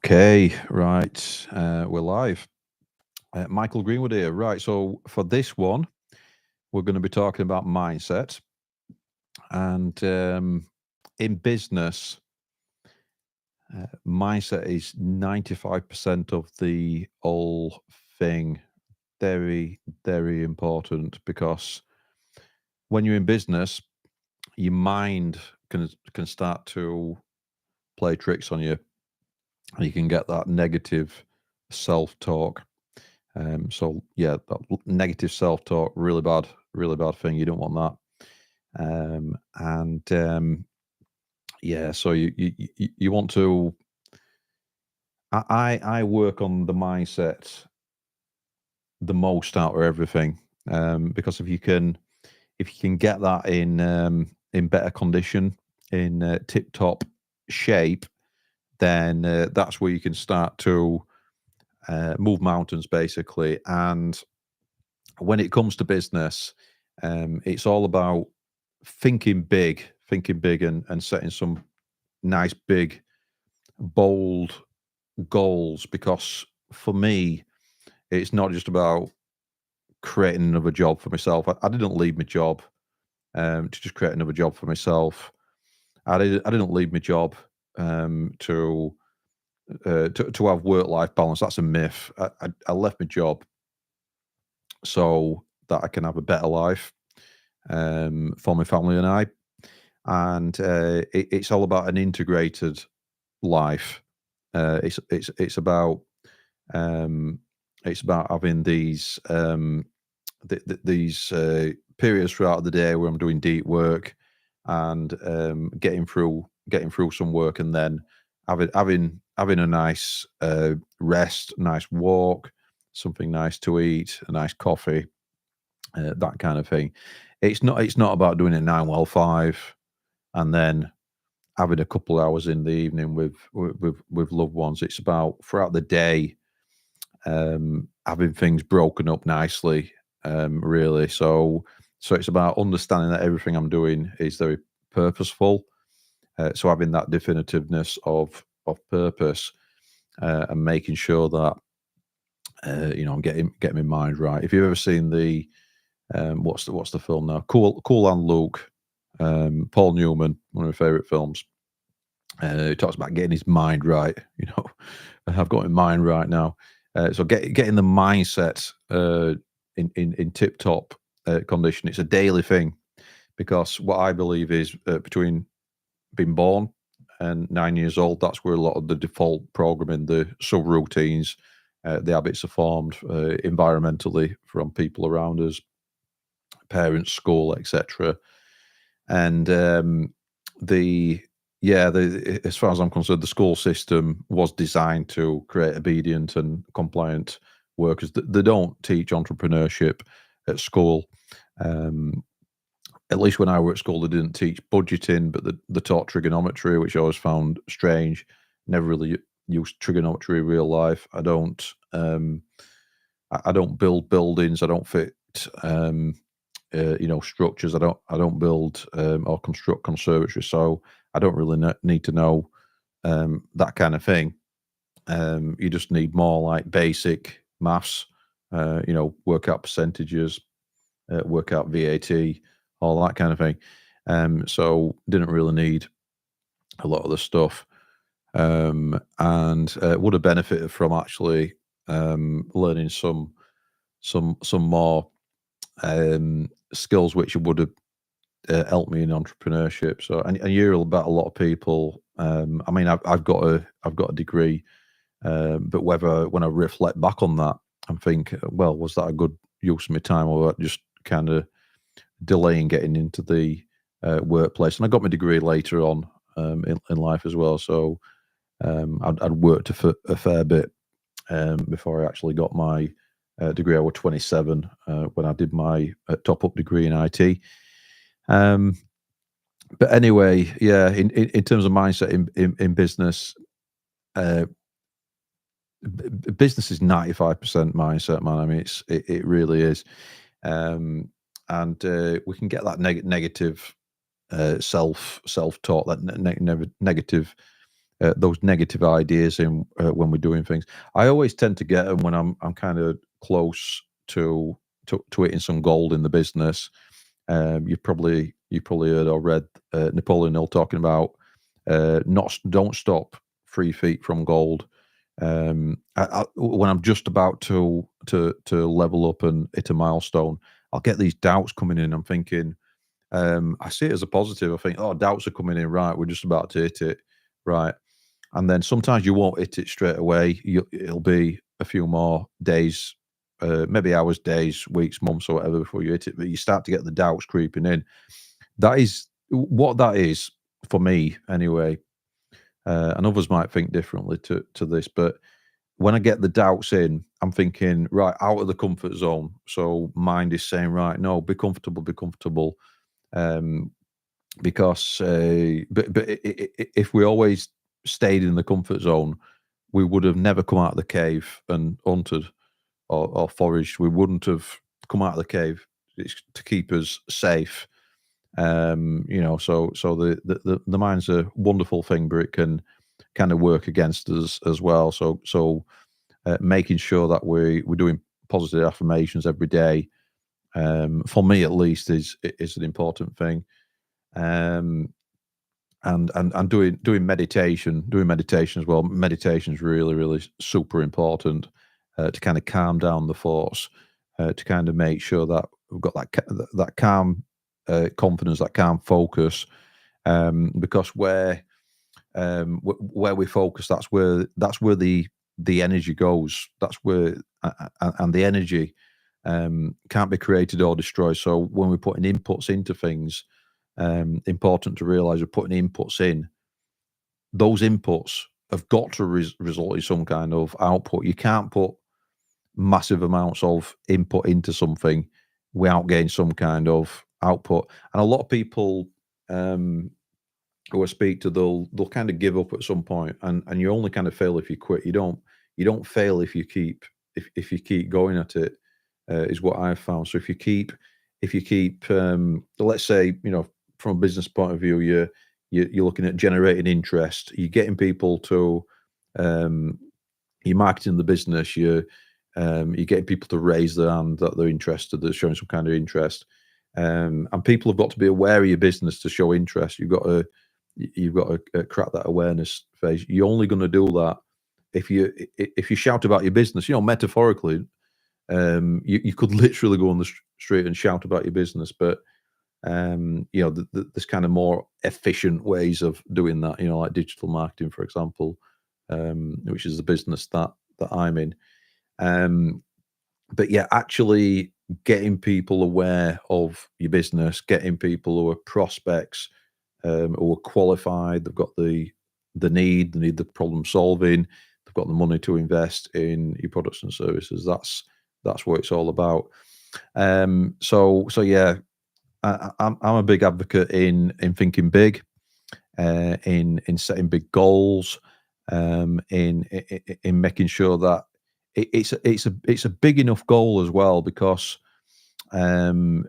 Okay, right. We're live. Michael Greenwood here. Right. So for this one, we're going to be talking about mindset. And in business, mindset is 95% of the whole thing. Very, very important because when you're in business, your mind can start to play tricks on you. You can get that negative self-talk. So yeah, that negative self-talk, really bad thing. You don't want that. And yeah, so you want to. I work on the mindset the most out of everything, because if you can get that in better condition, in tip top shape, then that's where you can start to move mountains basically. And when it comes to business, it's all about thinking big, and setting some nice, big, bold goals. Because for me, it's not just about creating another job for myself. I didn't leave my job to just create another job for myself. I didn't leave my job to have work life balance. That's a myth. I left my job so that I can have a better life for my family and I. And it's all about an integrated life. It's um, it's about having these periods throughout the day where I'm doing deep work, and getting through some work, and then having a nice rest, nice walk, something nice to eat, a nice coffee, that kind of thing. It's not about doing it 9 well 5 and then having a couple hours in the evening with loved ones. It's about throughout the day, having things broken up nicely, really. So it's about understanding that everything I'm doing is very purposeful. So having that definitiveness of purpose, and making sure that I'm getting my mind right. If you've ever seen the what's the film now? Cool and Luke, Paul Newman, one of my favorite films. He talks about getting his mind right. I've got my mind right now. So getting the mindset in tip top condition. It's a daily thing, because what I believe is, between being born and 9 years old, that's where a lot of the default programming, the subroutines, the habits are formed environmentally from people around us, parents, school, etc. And the yeah, as far as I'm concerned, the school system was designed to create obedient and compliant workers. They don't teach entrepreneurship at school. Um, at least when I were at school, they didn't teach budgeting, but they taught trigonometry, which I always found strange. Never really used trigonometry in real life. I don't build buildings. I don't fit structures. I don't build or construct conservatories, so I don't really need to know that kind of thing. You just need more like basic maths, work out percentages, work out VAT, all that kind of thing. So didn't really need a lot of the stuff, and would have benefited from actually learning some more skills which would have helped me in entrepreneurship. So, and you hear about a lot of people. I mean, I've got a degree, but whether when I reflect back on that and think, well, was that a good use of my time, or just kind of delaying getting into the workplace? And I got my degree later on in life as well. So I'd worked a fair bit before I actually got my degree. I was 27 when I did my top up degree in IT. Um, but anyway, yeah, in terms of mindset in business, uh, business is 95% mindset, man. I mean, it really is. Um, and we can get that negative self talk, that negative those negative ideas in when we're doing things. I always tend to get them when I'm kind of close to hitting some gold in the business. You probably heard or read Napoleon Hill talking about not don't stop 3 feet from gold. When I'm just about to level up and hit a milestone, I'll get these doubts coming in. I'm thinking, I see it as a positive. I think, oh, doubts are coming in. Right, we're just about to hit it. Right, and then sometimes you won't hit it straight away. It'll be a few more days, maybe hours, days, weeks, months, or whatever before you hit it. But you start to get the doubts creeping in. That is what that is for me, anyway. And others might think differently to this, but when I get the doubts in, I'm thinking, right, out of the comfort zone. So mind is saying, right, no, be comfortable, be comfortable. Um, because if we always stayed in the comfort zone, we would have never come out of the cave and hunted or foraged. We wouldn't have come out of the cave. It's to keep us safe. So the mind's a wonderful thing, but it can kind of work against us as well. So making sure that we're doing positive affirmations every day, for me at least, is an important thing. Um, and doing meditation as well. Meditation is really, really super important, to kind of calm down the force, to kind of make sure that we've got that calm confidence, that calm focus, because where we focus, that's where the energy goes. That's where and the energy can't be created or destroyed. So when we're putting inputs into things, important to realize we're putting inputs in. Those inputs have got to result in some kind of output. You can't put massive amounts of input into something without getting some kind of output. And a lot of people who I speak to, they'll kind of give up at some point, and you only kind of fail if you quit. You don't fail if you keep if you keep going at it, is what I've found. So if you keep let's say, from a business point of view, you're looking at generating interest. You're getting people to um, you're marketing the business. You're getting people to raise their hand that they're interested. They're showing some kind of interest. And people have got to be aware of your business to show interest. You've got to crack that awareness phase. You're only going to do that if you shout about your business. Metaphorically, you could literally go on the street and shout about your business, but there's kind of more efficient ways of doing that. Like digital marketing, for example, which is the business that I'm in. But yeah, actually getting people aware of your business, getting people who are prospects, who are qualified, they've got they need the problem solving, they've got the money to invest in your products and services. That's what it's all about. So yeah, I'm a big advocate in thinking big, in setting big goals, in making sure that it's a big enough goal as well, because and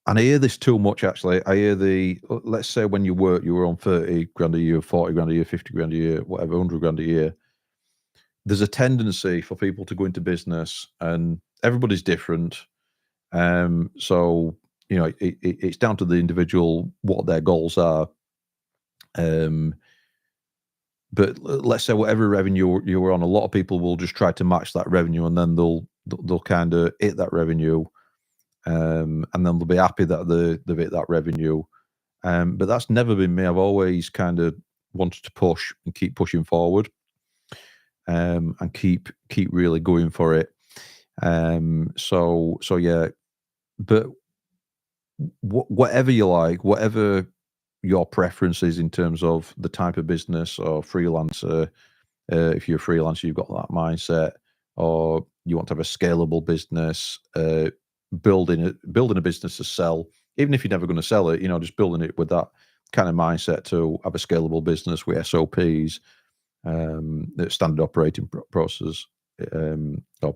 I hear this too much actually. I hear let's say when you work, you were on 30 grand a year, 40 grand a year, 50 grand a year, whatever, 100 grand a year. There's a tendency for people to go into business, and everybody's different. So it's down to the individual what their goals are. But let's say whatever revenue you were on, a lot of people will just try to match that revenue, and then they'll kind of hit that revenue, and then they'll be happy that they've hit that revenue. But that's never been me. I've always kind of wanted to push and keep pushing forward, and keep really going for it. So yeah, but whatever you like, whatever your preference is in terms of the type of business or freelancer, if you're a freelancer, you've got that mindset, or you want to have a scalable business, building a business to sell, even if you're never going to sell it, just building it with that kind of mindset to have a scalable business with SOPs, standard operating process,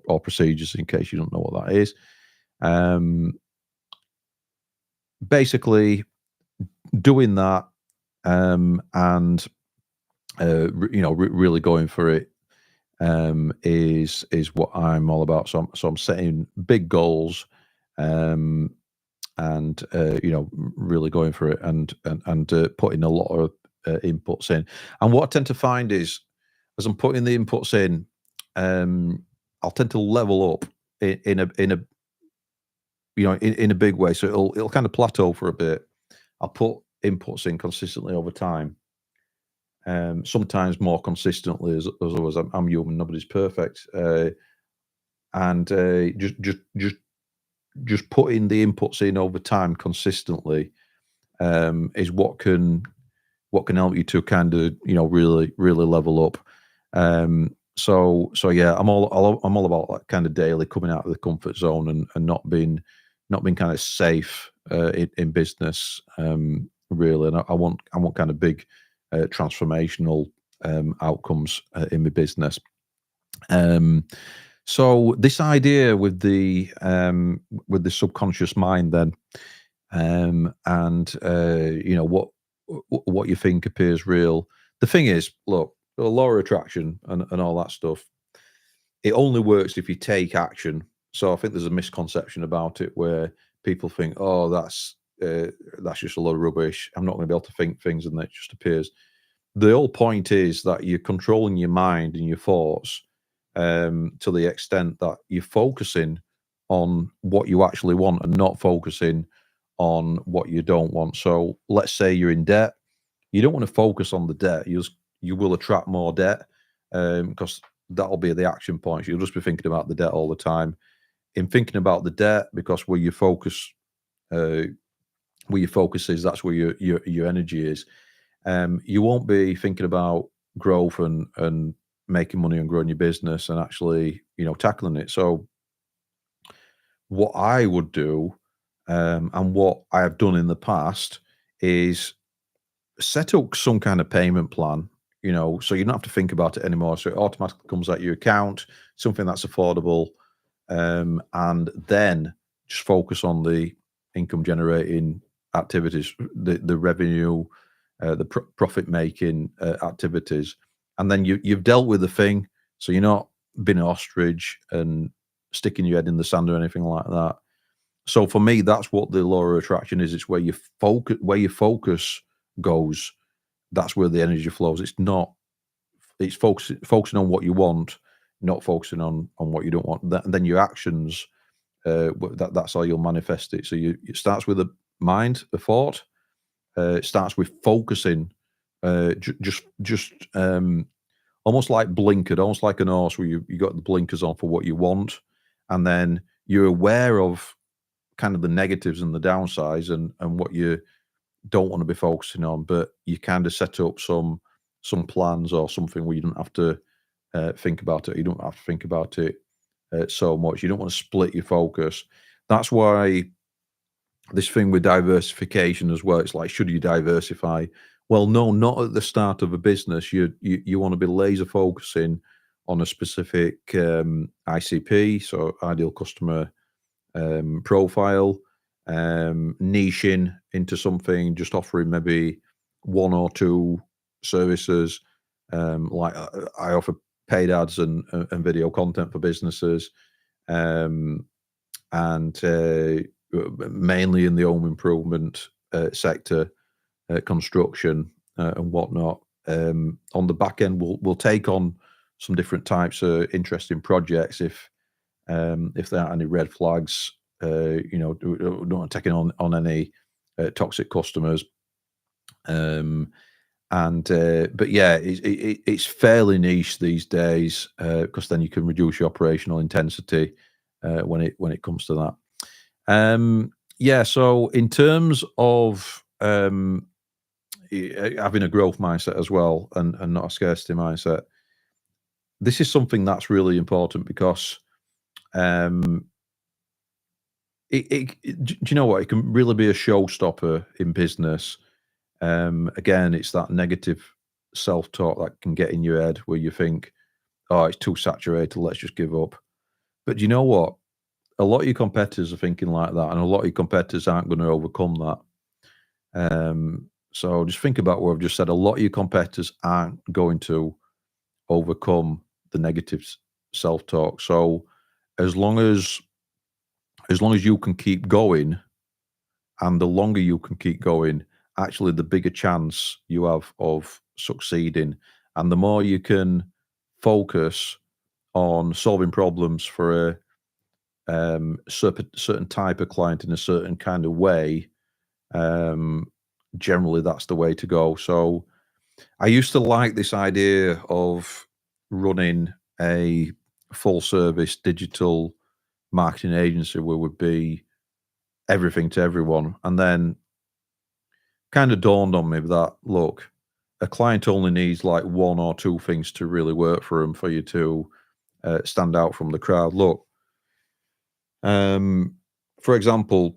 or procedures, in case you don't know what that is. Basically, doing that, and really going for it is what I'm all about. So I'm setting big goals, um, and really going for it, and putting a lot of inputs in. And what I tend to find is, as I'm putting the inputs in, I'll tend to level up in a in a big way. So it'll kind of plateau for a bit. I'll put inputs in consistently over time. Sometimes more consistently as always. I'm human, nobody's perfect, and just putting the inputs in over time consistently is what can help you to kind of really level up. So yeah, I'm all about like kind of daily coming out of the comfort zone and not being kind of safe in business, really. And I want kind of big transformational outcomes in my business. Um, so this idea with the subconscious mind, then, and what you think appears real. The thing is, look, the law of attraction and all that stuff. It only works if you take action. So I think there's a misconception about it where people think, "Oh, that's just a lot of rubbish. I'm not going to be able to think things, and it just appears." The whole point is that you're controlling your mind and your thoughts to the extent that you're focusing on what you actually want and not focusing on what you don't want. So let's say you're in debt. You don't want to focus on the debt. You will attract more debt because that'll be the action points. You'll just be thinking about the debt all the time. In thinking about the debt, because uh, where your focus is, that's where your energy is. You won't be thinking about growth and making money and growing your business and actually tackling it. So what I would do, and what I have done in the past, is set up some kind of payment plan, so you don't have to think about it anymore. So it automatically comes out your account, something that's affordable, and then just focus on the income generating activities, the revenue, the profit making activities, and then you've dealt with the thing. So you're not being an ostrich and sticking your head in the sand or anything like that. So for me, that's what the law of attraction is. It's where your focus goes. That's where the energy flows. It's not. It's focusing on what you want, not focusing on what you don't want. And then your actions. That's how you'll manifest it. So it starts with the mind, the thought. It starts with focusing. Just almost like blinkered, almost like an horse where you got the blinkers on for what you want, and then you're aware of kind of the negatives and the downsides and what you don't want to be focusing on, but you kind of set up some plans or something where you don't have to think about it. You don't have to think about it so much. You don't want to split your focus. That's why this thing with diversification as well. It's like, should you diversify? Well, no, not at the start of a business. You want to be laser focusing on a specific ICP, so ideal customer profile, niching into something, just offering maybe one or two services. Like I offer paid ads and video content for businesses, um, and mainly in the home improvement sector, construction and whatnot. On the back end, we'll take on some different types of interesting projects if there aren't any red flags. Not taking on any toxic customers. But yeah, it's fairly niche these days because then you can reduce your operational intensity when it comes to that. Yeah, so in terms of having a growth mindset as well and not a scarcity mindset, this is something that's really important because um, do you know what? It can really be a showstopper in business. Again, it's that negative self-talk that can get in your head where you think, "Oh, it's too saturated. Let's just give up." But do you know what? A lot of your competitors are thinking like that, and a lot of your competitors aren't going to overcome that. So just think about what I've just said. A lot of your competitors aren't going to overcome the negative self-talk. So as long as you can keep going, and the longer you can keep going, actually the bigger chance you have of succeeding. And the more you can focus on solving problems for a certain type of client in a certain kind of way, um, generally that's the way to go. So I used to like this idea of running a full service digital marketing agency where would be everything to everyone. And then kind of dawned on me that, look, a client only needs like one or two things to really work for them for you to stand out from the crowd. Look, for example,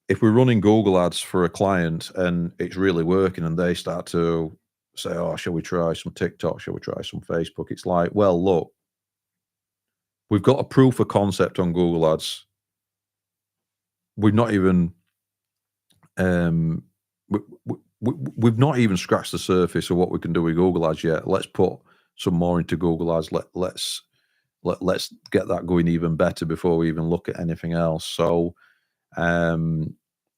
if we're running Google ads for a client and it's really working and they start to say, oh, shall we try some TikTok? Shall we try some Facebook? It's like, well, look, we've got a proof of concept on Google ads. We've not even, we've not even scratched the surface of what we can do with Google ads yet. Let's put some more into Google ads. Let's get that going even better before we even look at anything else. So,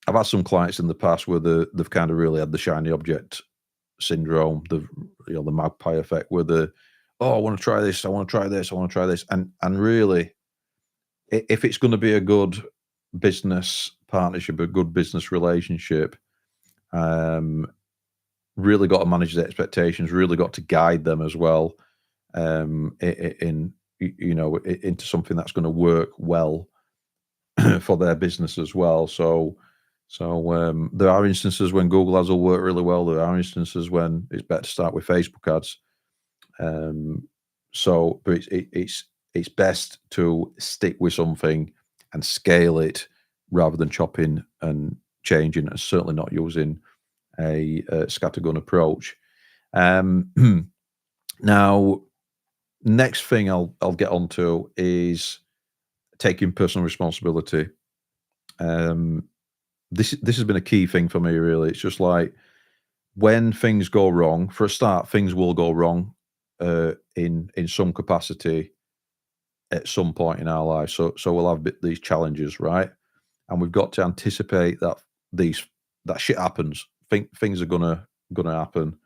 I've had some clients in the past where they've kind of really had the shiny object syndrome, the magpie effect, where oh, I want to try this, I want to try this, I want to try this, and really, if it's going to be a good business partnership, a good business relationship, really got to manage the expectations, really got to guide them as well, into something that's going to work well for their business as well. So there are instances when Google ads will work really well. There are instances when it's better to start with Facebook ads. But it's best to stick with something and scale it rather than chopping and changing, and certainly not using a scattergun approach. Now, next thing I'll get onto is taking personal responsibility. This has been a key thing for me, really. It's just like when things go wrong, for a start, things will go wrong in some capacity at some point in our life. So we'll have these challenges, right? And we've got to anticipate that that shit happens. Things are gonna happen,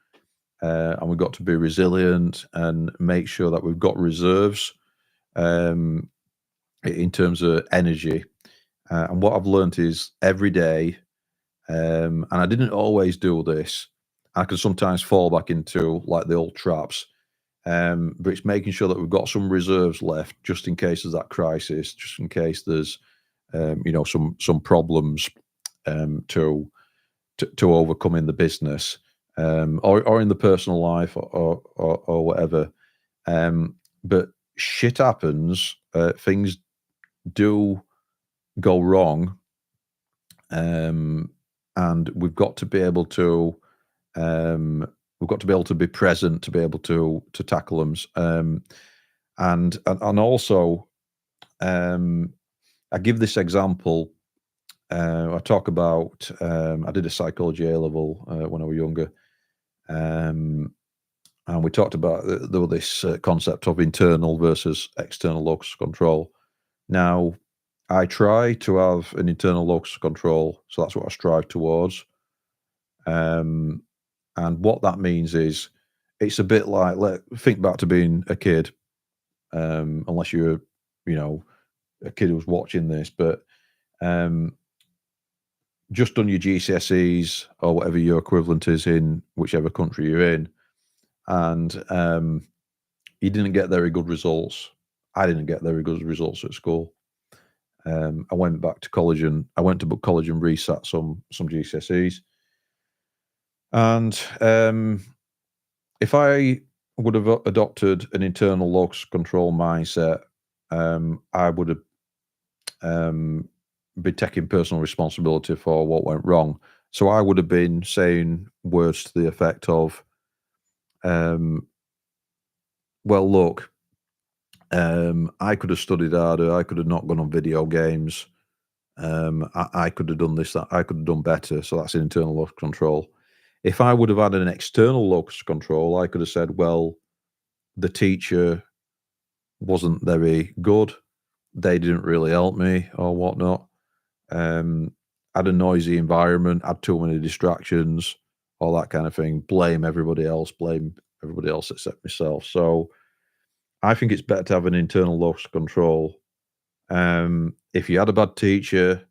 and we've got to be resilient and make sure that we've got reserves in terms of energy. And what I've learned is every day, and I didn't always do this. I can sometimes fall back into like the old traps, but it's making sure that we've got some reserves left just in case there's that crisis, just in case there's some problems to overcome in the business, or in the personal life, or whatever. But shit happens. Things do go wrong, and we've got to be able to be present to be able to tackle them. And also, I give this example. I talk about I did a psychology A level when I was younger, and we talked about this concept of internal versus external locus of control. Now, I try to have an internal locus of control, so that's what I strive towards. And what that means is, it's a bit like, think back to being a kid, unless you're, a kid who's watching this, but just done your GCSEs or whatever your equivalent is in whichever country you're in, and you didn't get very good results. I didn't get very good results at school. I went back to college and I went to college and resat some GCSEs. And if I would have adopted an internal locus control mindset, I would have been taking personal responsibility for what went wrong. So I would have been saying words to the effect of, well, look, I could have studied harder. I could have not gone on video games. I could have done this, that. I could have done better. So that's internal locus control. If I would have had an external locus of control, I could have said, well, the teacher wasn't very good. They didn't really help me or whatnot. Had a noisy environment, had too many distractions, all that kind of thing. Blame everybody else except myself. So I think it's better to have an internal locus of control. If you had a bad teacher,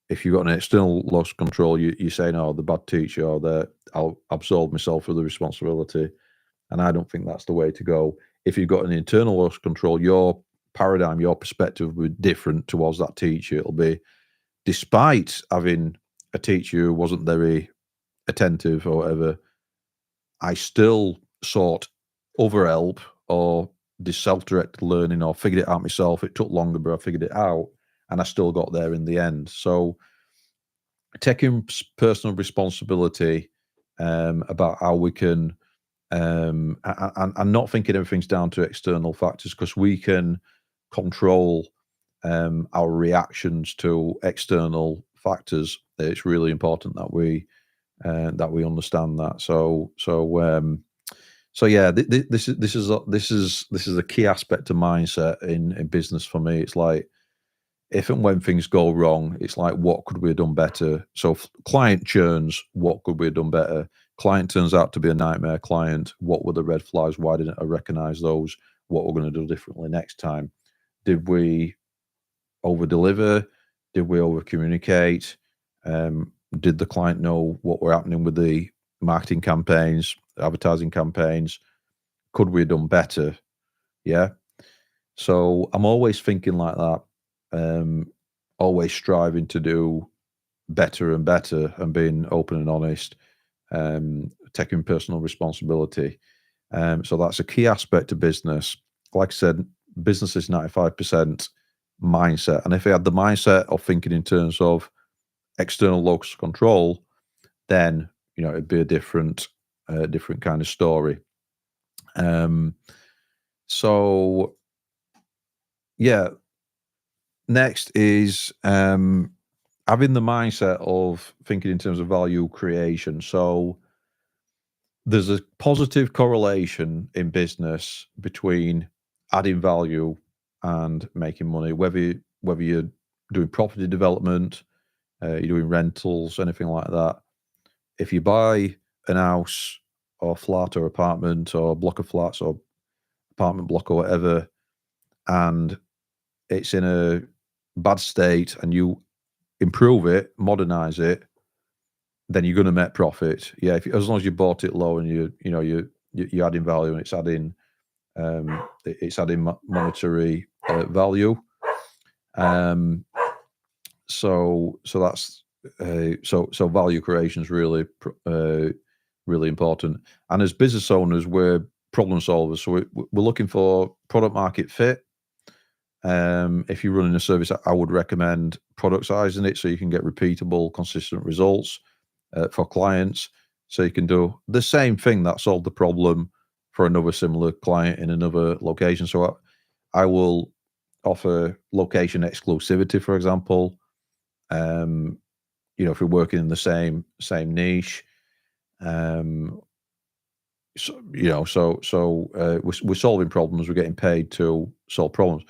if you've got an external locus of control, you say, no, the bad teacher, or I'll absolve myself of the responsibility. And I don't think that's the way to go. If you've got an internal locus of control, your paradigm, your perspective will be different towards that teacher. It'll be, despite having a teacher who wasn't very attentive or whatever, I still sought other help or did self-directed learning or figured it out myself. It took longer, but I figured it out and I still got there in the end. So taking personal responsibility about how we can, and not thinking everything's down to external factors, because we can control our reactions to external factors. It's really important that we understand that. So yeah, this is a key aspect of mindset in business for me. It's like, if and when things go wrong, it's like, what could we have done better? So client churns, what could we have done better? Client turns out to be a nightmare client. What were the red flags? Why didn't I recognize those? What we're going to do differently next time? Did we over deliver? Did we over communicate? Did the client know what were happening with the marketing campaigns, advertising campaigns? Could we have done better? Yeah. So I'm always thinking like that. Always striving to do better and better, and being open and honest, taking personal responsibility. So that's a key aspect of business. Like I said, business is 95% mindset. And if I had the mindset of thinking in terms of external locus of control, then it'd be a different kind of story. So yeah. Next is having the mindset of thinking in terms of value creation. So there's a positive correlation in business between adding value and making money, whether you're doing property development, you're doing rentals, anything like that. If you buy an house or flat or apartment or block of flats or apartment block or whatever, and it's in a bad state, and you improve it, modernize it, then you're going to make profit. Yeah, as long as you bought it low and you're adding value, and it's adding monetary value. So that's so value creation is really really important. And as business owners, we're problem solvers, so we're looking for product market fit. If you're running a service, I would recommend productizing it so you can get repeatable, consistent results for clients. So you can do the same thing that solved the problem for another similar client in another location. So I will offer location exclusivity, for example. If you're working in the same niche, we're solving problems. We're getting paid to solve problems.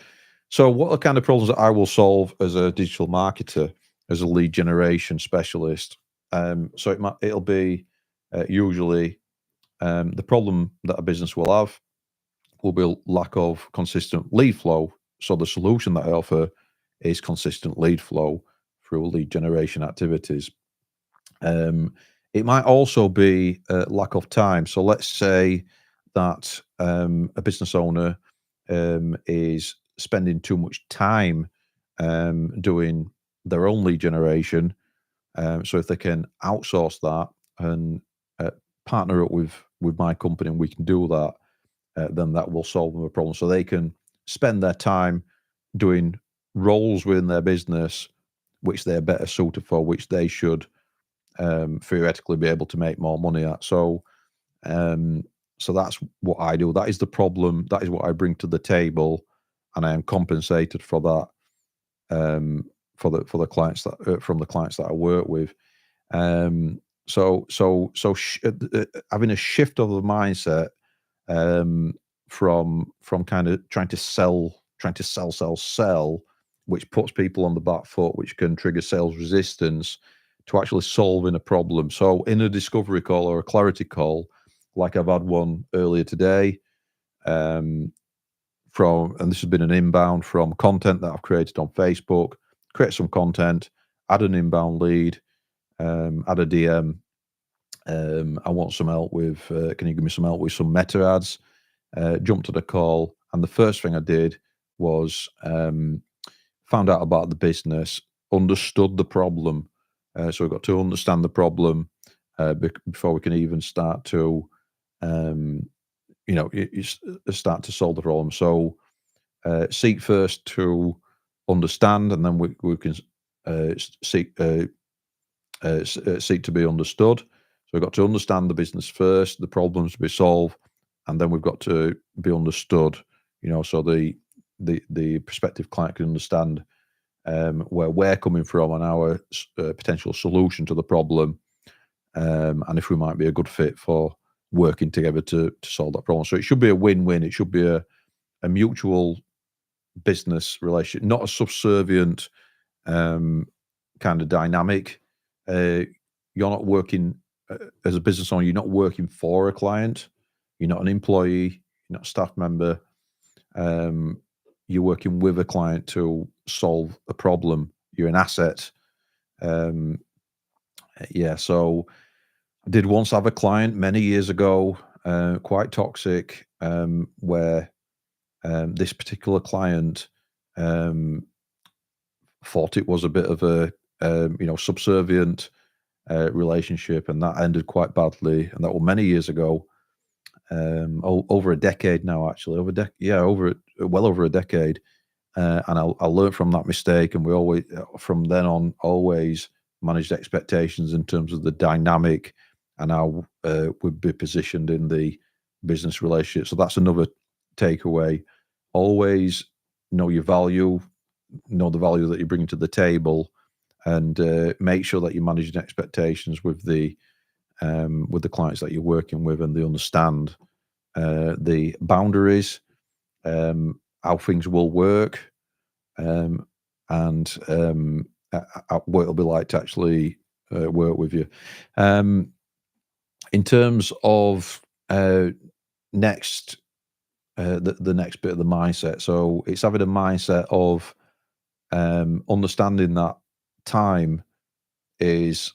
So what are kind of problems that I will solve as a digital marketer, as a lead generation specialist? So it'll be usually the problem that a business will have will be lack of consistent lead flow. So the solution that I offer is consistent lead flow through lead generation activities. It might also be lack of time. So let's say that a business owner is spending too much time doing their own lead generation. So if they can outsource that and partner up with my company, and we can do that, then that will solve them a problem. So they can spend their time doing roles within their business which they're better suited for, which they should theoretically be able to make more money at. So that's what I do. That is the problem. That is what I bring to the table, and I am compensated for that for the clients that from the clients that I work with. Having a shift of the mindset, um, from kind of trying to sell, which puts people on the back foot, which can trigger sales resistance, to actually solving a problem. So in a discovery call or a clarity call, like I've had one earlier today, um, and this has been an inbound from content that I've created on Facebook, create some content, add an inbound lead, add a DM. I want some help with, can you give me some help with some meta ads? Jumped to the call, and the first thing I did was found out about the business, understood the problem. So we've got to understand the problem before we can even start to, um, start to solve the problem. So seek first to understand, and then we can seek seek to be understood. So we've got to understand the business first, the problems to be solved, and then we've got to be understood. So the prospective client can understand where we're coming from and our potential solution to the problem, and if we might be a good fit for working together to solve that problem. So it should be a win-win. It should be a mutual business relationship, not a subservient kind of dynamic. You're not working as a business owner. You're not working for a client. You're not an employee. You're not a staff member. You're working with a client to solve a problem. You're an asset. Um, yeah. So I did once have a client many years ago, quite toxic, where this particular client thought it was a bit of a subservient relationship, and that ended quite badly. And that was many years ago, over a decade now, actually, well over a decade. And I learned from that mistake, and we always, from then on, always managed expectations in terms of the dynamic and how we'd be positioned in the business relationship. So that's another takeaway. Always know your value, know the value that you bring to the table, and make sure that you're managing expectations with the clients that you're working with, and they understand the boundaries, how things will work, and what it'll be like to actually work with you. In terms of next, the next bit of the mindset, so it's having a mindset of understanding that time is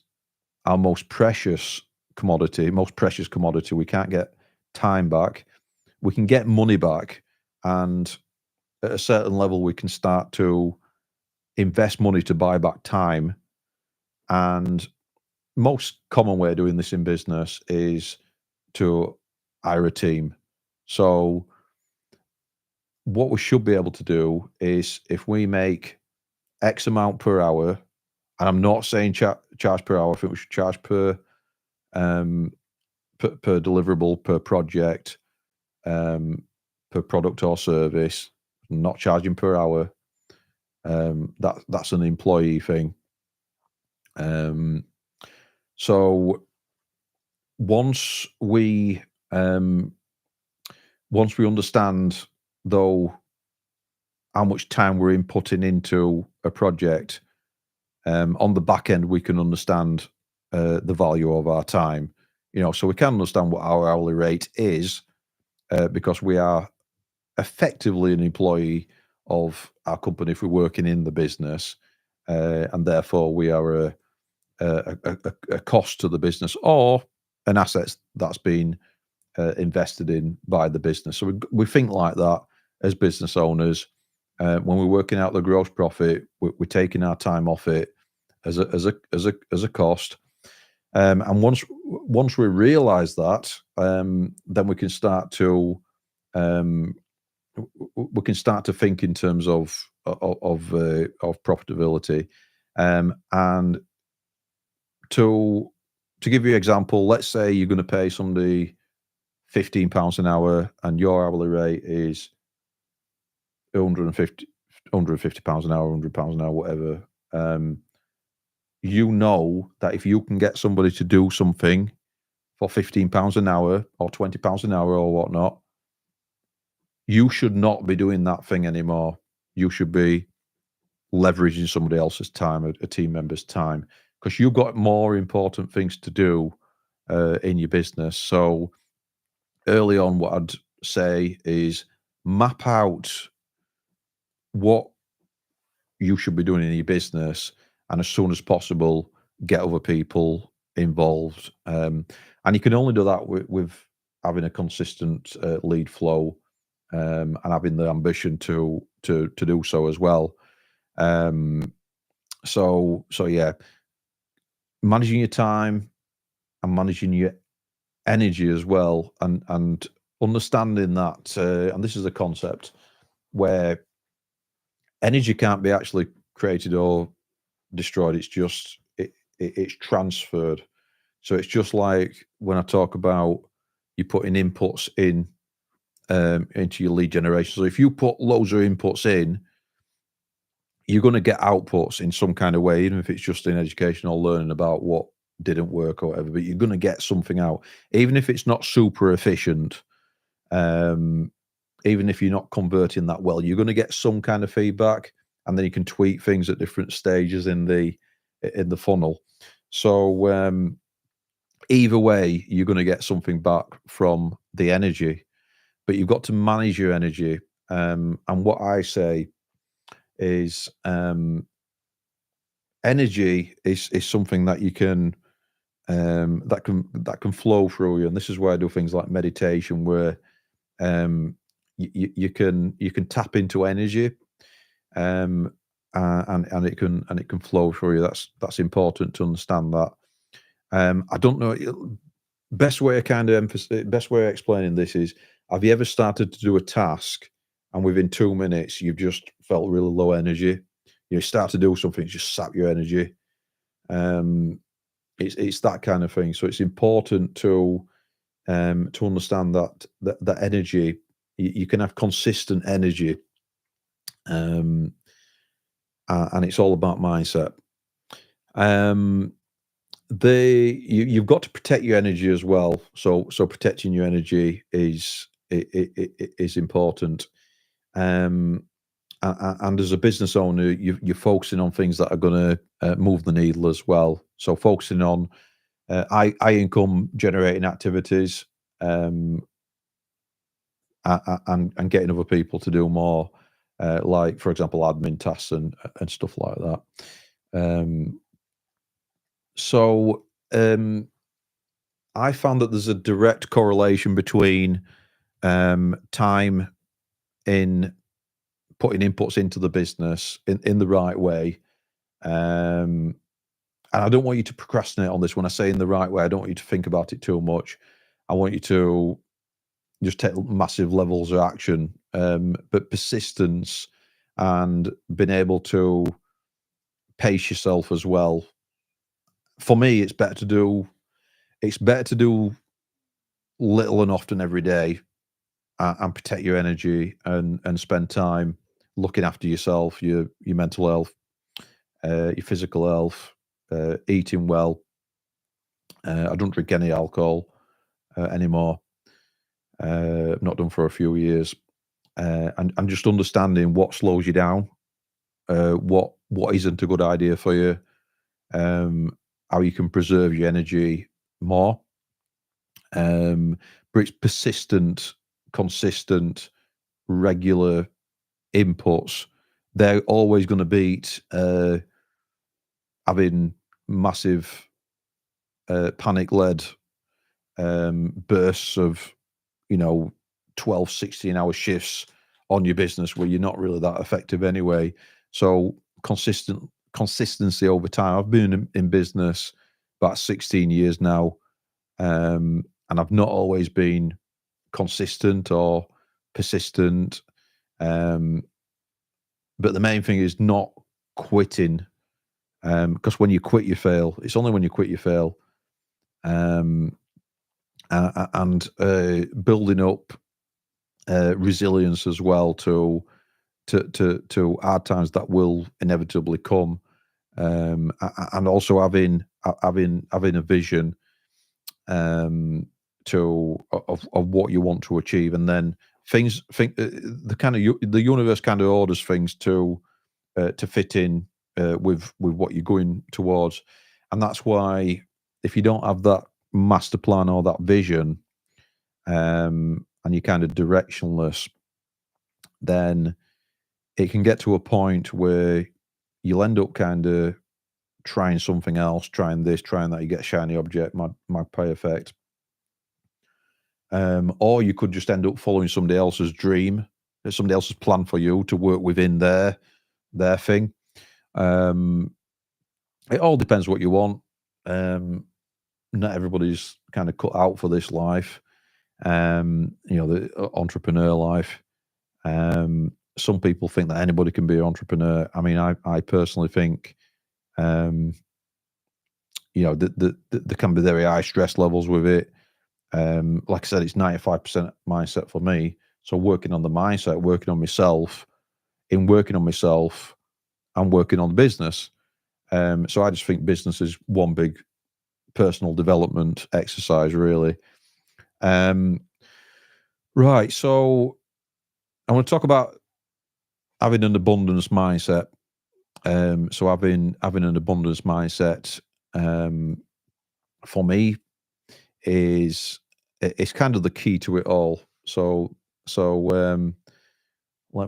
our most precious commodity. We can't get time back. We can get money back, and at a certain level, we can start to invest money to buy back time. And most common way of doing this in business is to hire a team. So what we should be able to do is, if we make X amount per hour, and I'm not saying charge per hour, I think we should charge um, per deliverable, per project, per product or service, not charging per hour. That's an employee thing. So once we understand, though, how much time we're inputting into a project, on the back end, we can understand the value of our time. So we can understand what our hourly rate is, because we are effectively an employee of our company if we're working in the business, and therefore we are a cost to the business, or an asset that's been invested in by the business. So we think like that as business owners. When we're working out the gross profit, we're taking our time off it as a cost. And once we realise that, then we can start to think in terms of profitability. And to give you an example, let's say you're going to pay somebody £15 an hour, and your hourly rate is £150 an hour, £100 an hour, whatever. you know that if you can get somebody to do something for £15 an hour or £20 an hour or whatnot, you should not be doing that thing anymore. You should be leveraging somebody else's time, a team member's time, because you've got more important things to do in your business. So early on, what I'd say is map out what you should be doing in your business, and as soon as possible, get other people involved. And you can only do that with having a consistent lead flow, and having the ambition to do so as well. Um, so yeah, managing your time and managing your energy as well, and understanding that, and this is a concept where energy can't be actually created or destroyed. It's just it's transferred. So it's just like when I talk about you putting inputs in into your lead generation. So if you put loads of inputs in, you're going to get outputs in some kind of way, even if it's just in education or learning about what didn't work or whatever. But you're going to get something out, even if it's not super efficient. Even if you're not converting that well, you're going to get some kind of feedback, and then you can tweak things at different stages in the funnel. So either way, you're going to get something back from the energy, but you've got to manage your energy. And what I say is, energy is something that you can that can flow through you, and this is where I do things like meditation, where you can tap into energy, and it can flow through you. That's important to understand that. I don't know. Best way best way of explaining this is: have you ever started to do a task, and within 2 minutes you've just felt really low energy? You start to do something, it just sap your energy. It's that kind of thing. So it's important to understand that energy. You can have consistent energy, and it's all about mindset. You've got to protect your energy as well. So protecting your energy is important. Um, and as a business owner, you're focusing on things that are going to move the needle as well. So focusing on high income generating activities, and getting other people to do more, like for example, admin tasks and stuff like that. So I found that there's a direct correlation between time in putting inputs into the business in the right way. And I don't want you to procrastinate on this. When I say in the right way, I don't want you to think about it too much. I want you to just take massive levels of action, but persistence and being able to pace yourself as well. For me, it's better to do little and often every day, and protect your energy and spend time looking after yourself, your mental health, your physical health, eating well. I don't drink any alcohol anymore. I've not done for a few years, and just understanding what slows you down, what isn't a good idea for you, how you can preserve your energy more. But it's persistent, consistent, regular inputs. They're always going to beat having massive panic-led bursts of 12, 16-hour shifts on your business where you're not really that effective anyway. So consistency over time. I've been in business about 16 years now, and I've not always been consistent or persistent. But the main thing is not quitting, because when you quit, you fail. It's only when you quit you fail. And building up resilience as well to hard times that will inevitably come. and also having a vision, to of what you want to achieve, and then the kind of the universe kind of orders things to fit in with what you're going towards, and that's why if you don't have that master plan or that vision, and you're kind of directionless, then it can get to a point where you'll end up kind of trying something else, trying this, trying that. You get a shiny object, magpie effect, or you could just end up following somebody else's dream, somebody else's plan for you to work within their thing. It all depends what you want. Not everybody's kind of cut out for this life. The entrepreneur life. Some people think that anybody can be an entrepreneur. I mean, I personally think, there can be very high stress levels with it. Like I said, it's 95% mindset for me. So working on the mindset, working on myself, I'm working on the business. So I just think business is one big personal development exercise, really. Right. So I want to talk about having an abundance mindset. So having an abundance mindset, for me, it's kind of the key to it all. So let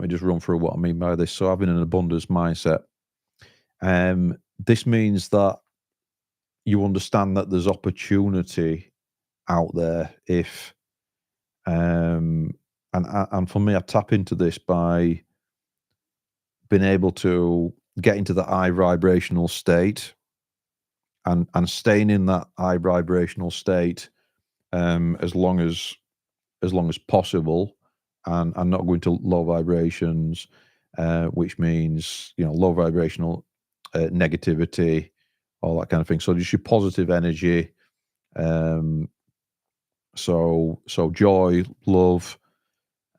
me just run through what I mean by this. So having an abundance mindset, this means that you understand that there's opportunity out there if, and for me, I tap into this by being able to get into the high vibrational state and staying in that high vibrational state, as long as possible, and not going to low vibrations, which means low vibrational negativity, all that kind of thing. So just your positive energy, so joy, love,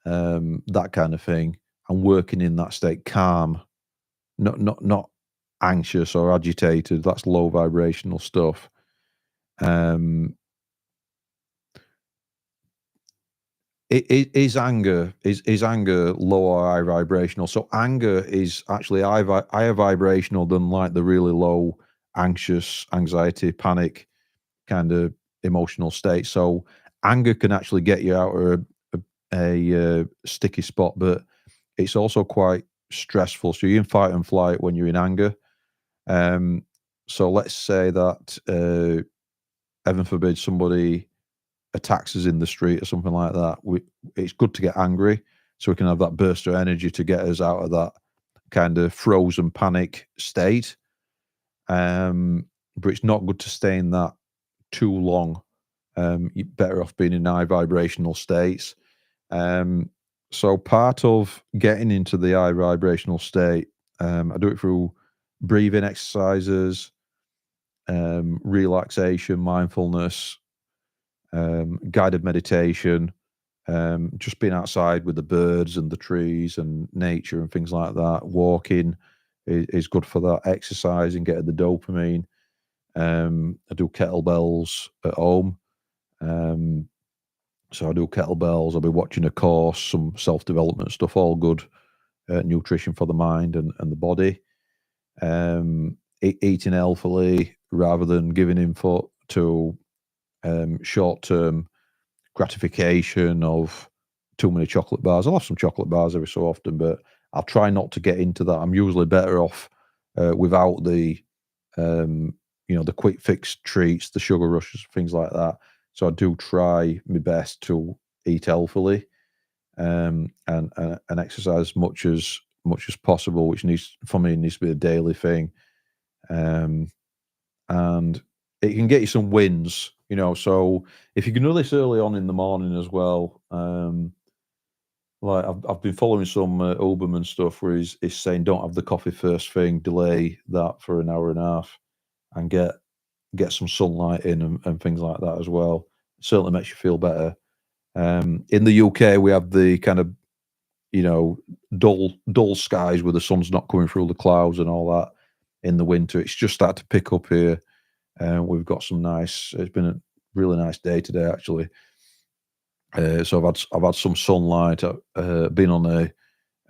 that kind of thing, and working in that state, calm, not anxious or agitated. That's low vibrational stuff. Is anger low or high vibrational? So anger is actually higher vibrational than like the really low anxious, anxiety, panic kind of emotional state. So anger can actually get you out of a sticky spot, but it's also quite stressful. So you're in fight and flight when you're in anger. So let's say that, heaven forbid, somebody attacks us in the street or something like that. It's good to get angry so we can have that burst of energy to get us out of that kind of frozen panic state. But it's not good to stay in that too long. You're better off being in high vibrational states. So part of getting into the high vibrational state, I do it through breathing exercises, relaxation, mindfulness, guided meditation, just being outside with the birds and the trees and nature and things like that. Walking is good for that. Exercising, getting the dopamine. I do kettlebells at home. So I do kettlebells. I'll be watching a course, some self-development stuff, all good nutrition for the mind and the body. Eating healthily rather than giving in to short-term gratification of too many chocolate bars. I'll have some chocolate bars every so often, but I'll try not to get into that. I'm usually better off without the the quick fix treats, the sugar rushes, things like that. So I do try my best to eat healthily, and exercise as much as possible, which needs to be a daily thing. And it can get you some wins, So if you can do this early on in the morning as well, like I've been following some Uberman stuff where he's saying don't have the coffee first thing, delay that for an hour and a half, and get some sunlight in and things like that as well. It certainly makes you feel better. In the UK, we have the kind of dull skies where the sun's not coming through the clouds and all that. in the winter. It's just started to pick up here. We've got some nice. It's been a really nice day today, actually. So I've had some sunlight. Been on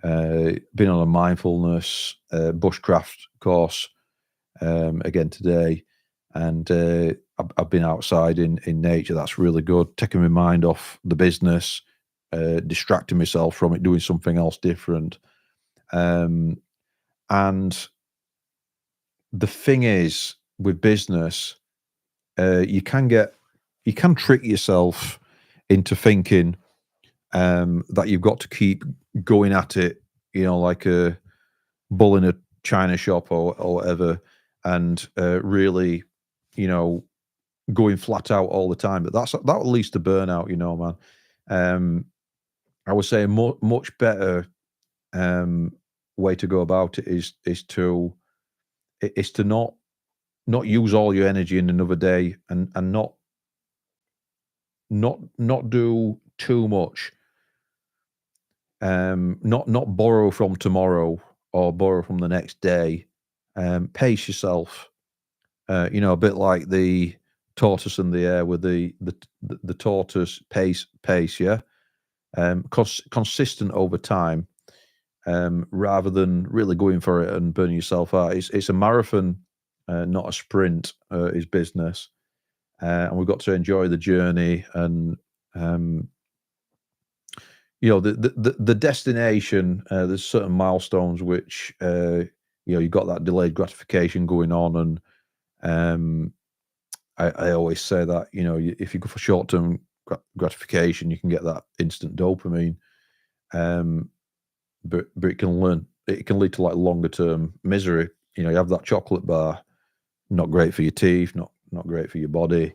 a mindfulness bushcraft course again today, and I've been outside in nature. That's really good. Taking my mind off the business, distracting myself from it, doing something else different. Um, and the thing is, with business, you can trick yourself into thinking that you've got to keep going at it, like a bull in a china shop or whatever, and really, you know, going flat out all the time. But that leads to burnout, man. Um, I would say a much better um, way to go about it is to not use all your energy in another day, and not do too much. Not borrow from tomorrow or borrow from the next day. Pace yourself. A bit like the tortoise and the hare with the tortoise pace, yeah. Consistent over time, rather than really going for it and burning yourself out. It's a marathon, not a sprint. Is business, and we've got to enjoy the journey. And um, the destination. There's certain milestones which you've got that delayed gratification going on, and um, I always say that if you go for short term gratification, you can get that instant dopamine, um, but it can lead to like longer term misery. You have that chocolate bar, not great for your teeth, not great for your body,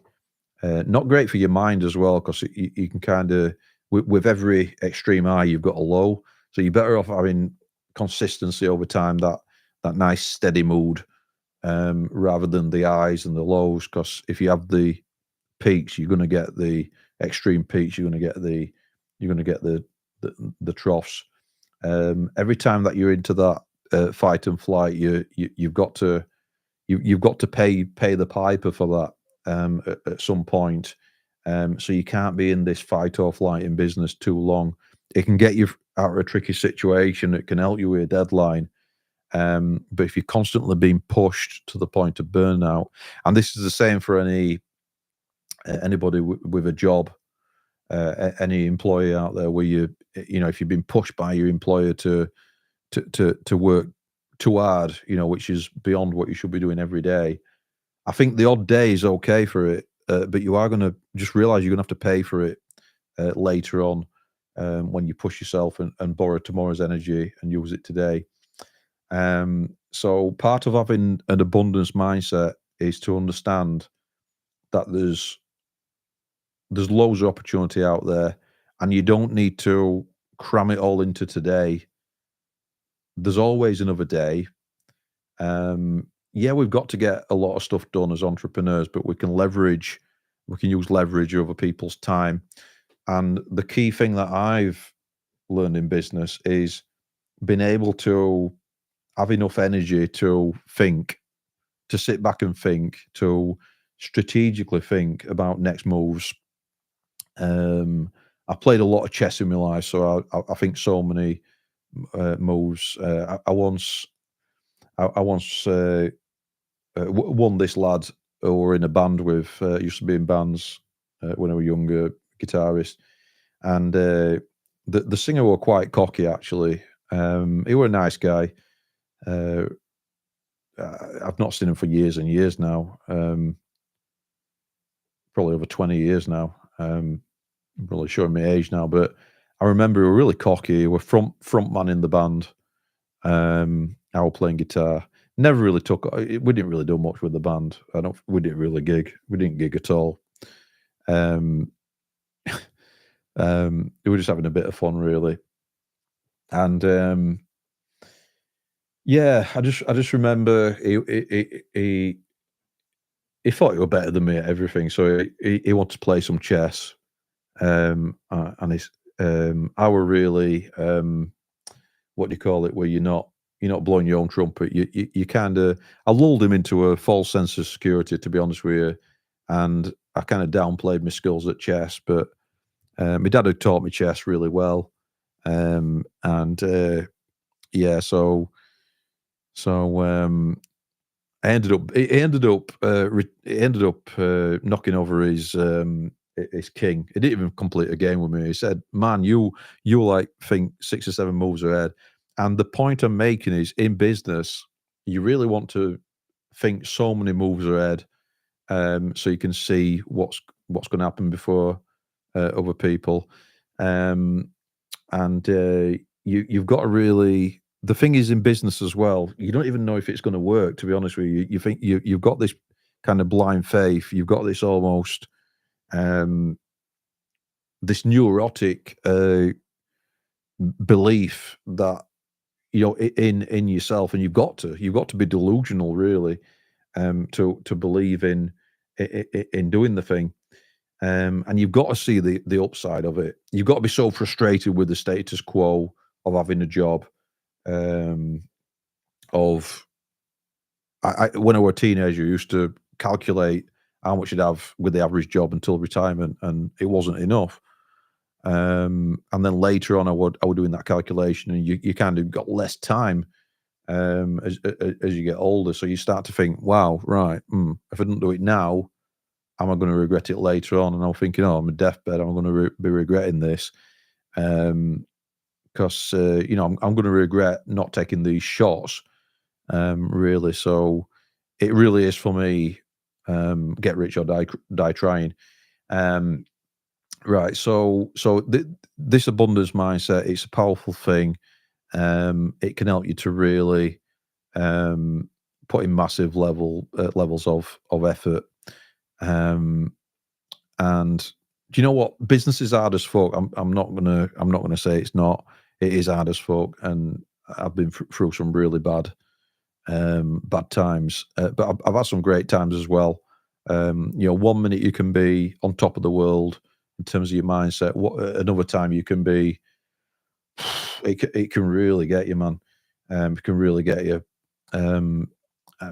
not great for your mind as well, because you can kind of with every extreme high you've got a low, so you're better off having consistency over time, that nice steady mood, rather than the highs and the lows. Because if you have the peaks, you're going to get the extreme peaks. You're going to get the troughs. Every time that you're into that fight and flight, you've got to you've got to pay the piper for that at some point. So you can't be in this fight or flight in business too long. It can get you out of a tricky situation. It can help you with a deadline. But if you're constantly being pushed to the point of burnout, and this is the same for anybody with a job, any employee out there, where if you've been pushed by your employer to work too hard, which is beyond what you should be doing every day. I think the odd day is okay for it, but you are going to just realize you're going to have to pay for it later on, when you push yourself and borrow tomorrow's energy and use it today. So part of having an abundance mindset is to understand that there's loads of opportunity out there, and you don't need to cram it all into today. There's always another day. Yeah, we've got to get a lot of stuff done as entrepreneurs, but we can use leverage over people's time. And the key thing that I've learned in business is being able to have enough energy to think, to sit back and think, to strategically think about next moves. I played a lot of chess in my life, so I think so many moves. I once won this lad who were in a band with, used to be in bands when I was younger, guitarist, and the singer were quite cocky actually. He were a nice guy. Uh, I've not seen him for years and years now. Probably over 20 years now. I'm really showing my age now, but I remember we were really cocky. We were front man in the band. I was playing guitar. Never really we didn't really do much with the band. We didn't really gig. We didn't gig at all. Um, we were just having a bit of fun, really. And yeah, I just remember he thought he was better than me at everything, so he wanted to play some chess. And I were really, what do you call it, where you're not you're not blowing your own trumpet. You kind of I lulled him into a false sense of security, to be honest with you, and I kind of downplayed my skills at chess. But my dad had taught me chess really well, and yeah, so I ended up he ended up knocking over his king. He didn't even complete a game with me. He said, "Man, you like think 6 or 7 moves ahead." And the point I'm making is, in business, you really want to think so many moves ahead, so you can see what's going to happen before other people. Um, and you've got to really. The thing is, in business as well, you don't even know if it's going to work. To be honest with you, you think you've got this kind of blind faith. You've got this almost um, this neurotic belief that in yourself, and you've got to be delusional really to believe in doing the thing. And you've got to see the upside of it. You've got to be so frustrated with the status quo of having a job. Um, of when I was a teenager, I used to calculate how much you'd have with the average job until retirement, and it wasn't enough. And then later on, I would doing that calculation, and you kind of got less time as you get older. So you start to think, wow, right, if I don't do it now, am I going to regret it later on? And I'm thinking, oh, I'm a deathbed. I'm going to be regretting this. Because I'm going to regret not taking these shots, really. So it really is for me, get rich or die trying. Um, right. This abundance mindset, it's a powerful thing. It can help you to really um, put in massive levels of effort. Um, and do you know what? Business is hard as fuck. I'm not gonna say it's not. It is hard as fuck, and I've been through some really bad times, but I've had some great times as well. 1 minute you can be on top of the world in terms of your mindset. Another time you can be. It can really get you, man. It can really get you. Um,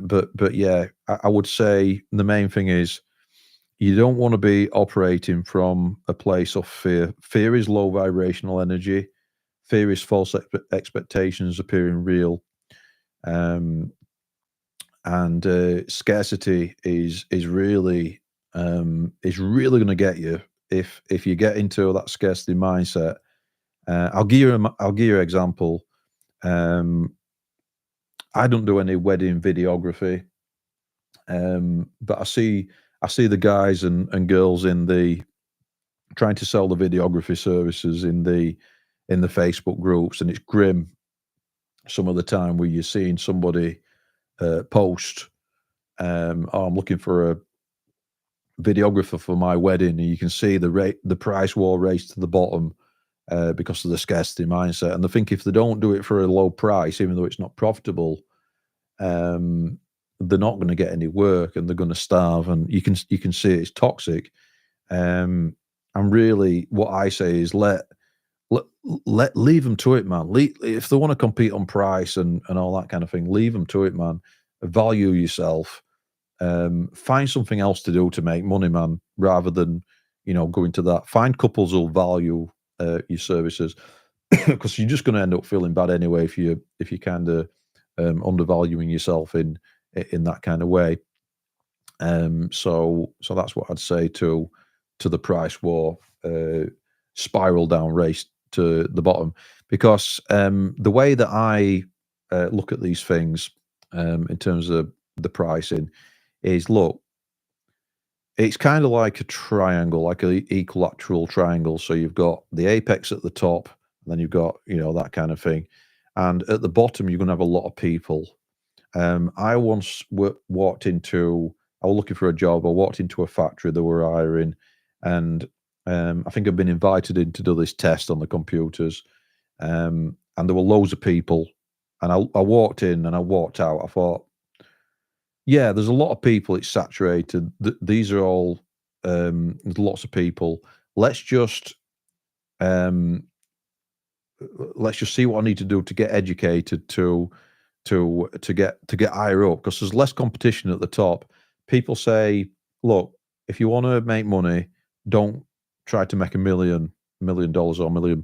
but yeah, I would say the main thing is you don't want to be operating from a place of fear. Fear is low vibrational energy. Fear is false expectations appearing real. Um, and scarcity is really going to get you if you get into that scarcity mindset. I'll give you an example. Um, I don't do any wedding videography, but I see the guys and girls in the trying to sell the videography services in the Facebook groups, and it's grim some of the time where you're seeing somebody post, "Oh, I'm looking for a videographer for my wedding," and you can see the price war race to the bottom because of the scarcity mindset, and they think if they don't do it for a low price, even though it's not profitable, um, they're not going to get any work and they're going to starve, and you can see it's toxic. And really, what I say is let leave them to it, man. If they want to compete on price and all that kind of thing, leave them to it, man. Value yourself. Find something else to do to make money, man, rather than go into that. Find couples who'll value your services, because you're just going to end up feeling bad anyway if you kind of undervaluing yourself in that kind of way. So that's what I'd say to the price war, spiral down race to the bottom, because the way that I look at these things, in terms of the pricing, is look, it's kind of like a triangle, like a equilateral triangle. So you've got the apex at the top, and then you've got that kind of thing, and at the bottom you're going to have a lot of people. I once walked into. I was looking for a job. I walked into a factory that were hiring, and I think I've been invited in to do this test on the computers. And there were loads of people, and I walked in and I walked out. I thought, yeah, there's a lot of people. It's saturated. These are all there's lots of people. Let's just um, let's just see what I need to do to get educated to to get higher up because there's less competition at the top. People say, look, if you want to make money, don't try to make $1 million or £1 million.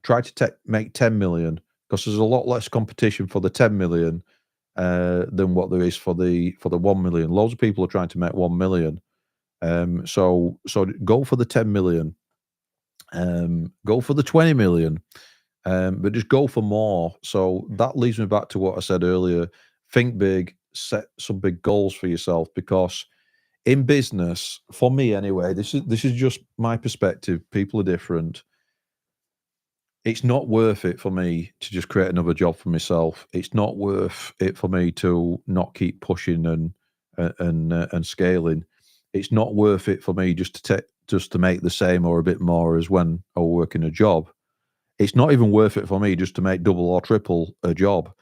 Try to make 10 million because there's a lot less competition for the 10 million than what there is for the 1 million. Loads of people are trying to make 1 million. So go for the 10 million. Go for the 20 million. But just go for more. So that leads me back to what I said earlier. Think big, set some big goals for yourself because in business, for me anyway, this is just my perspective. People are different. It's not worth it for me to just create another job for myself. It's not worth it for me to not keep pushing and scaling. It's not worth it for me just to make the same or a bit more as when I was working a job. It's not even worth it for me just to make double or triple a job.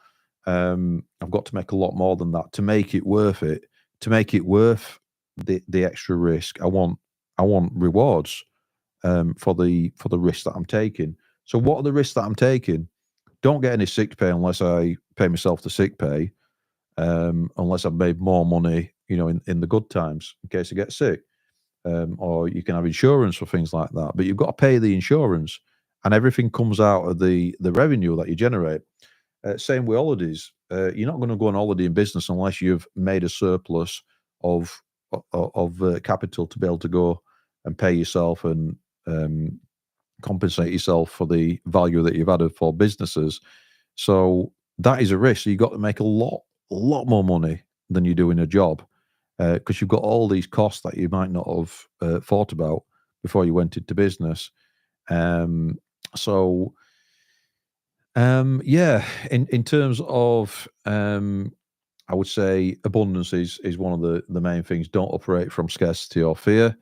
I've got to make a lot more than that to make it worth it. To make it worth the extra risk, I want rewards for the risk that I'm taking. So what are the risks that I'm taking? Don't get any sick pay unless I pay myself the sick pay. Unless I've made more money, in the good times in case I get sick. Or you can have insurance for things like that, but you've got to pay the insurance, and everything comes out of the revenue that you generate. Same with holidays. You're not going to go on holiday in business unless you've made a surplus of capital to be able to go and pay yourself and compensate yourself for the value that you've added for businesses. So that is a risk. So you've got to make a lot more money than you do in a job because you've got all these costs that you might not have thought about before you went into business. So yeah, in terms of I would say abundance is one of the main things. Don't operate from scarcity or fear.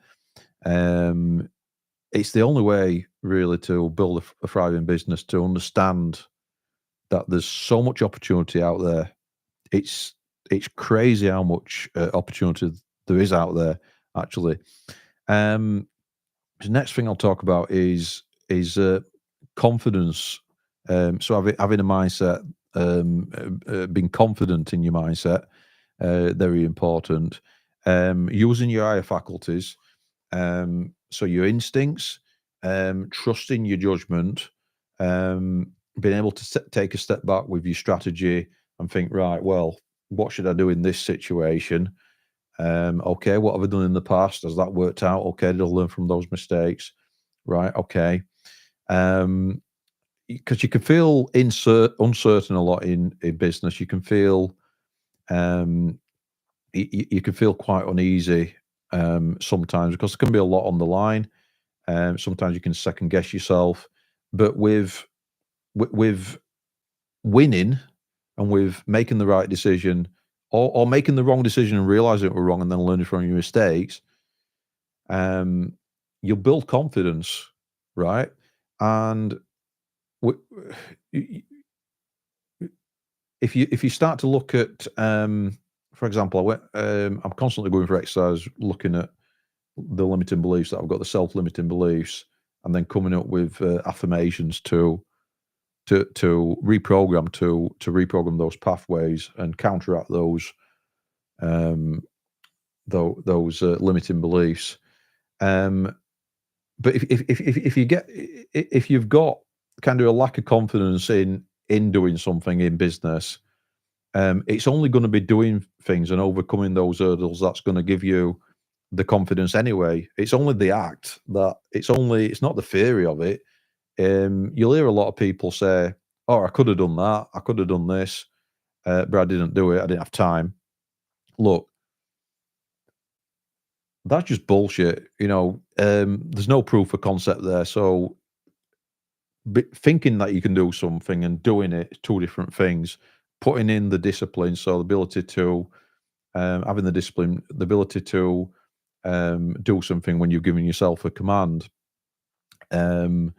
It's the only way really to build a thriving business, to understand that there's so much opportunity out there. It's crazy how much opportunity there is out there, actually. The next thing I'll talk about is confidence. So having a mindset, being confident in your mindset, very important. Using your higher faculties, so your instincts, trusting your judgment, being able to take a step back with your strategy and think, right, well, what should I do in this situation? Okay, what have I done in the past? Has that worked out? Okay, did I learn from those mistakes? Right, okay. Because you can feel uncertain a lot in business. You can feel you can feel quite uneasy sometimes because there can be a lot on the line. Sometimes you can second guess yourself, but with winning and with making the right decision or making the wrong decision and realizing it were wrong and then learning from your mistakes, you'll build confidence, right? And if you start to look at, for example, I'm constantly going for exercise, looking at the limiting beliefs that I've got, the self-limiting beliefs, and then coming up with affirmations to reprogram reprogram those pathways and counteract those limiting beliefs. But if you've got kind of a lack of confidence in doing something in business, it's only going to be doing things and overcoming those hurdles that's going to give you the confidence anyway. It's only the act that it's not the theory of it. You'll hear a lot of people say, "Oh, I could have done that. I could have done this, but I didn't do it. I didn't have time." Look, that's just bullshit. There's no proof of concept there. So thinking that you can do something and doing it is two different things. Putting in the discipline, so the ability to having the discipline, the ability to do something when you're giving yourself a command, and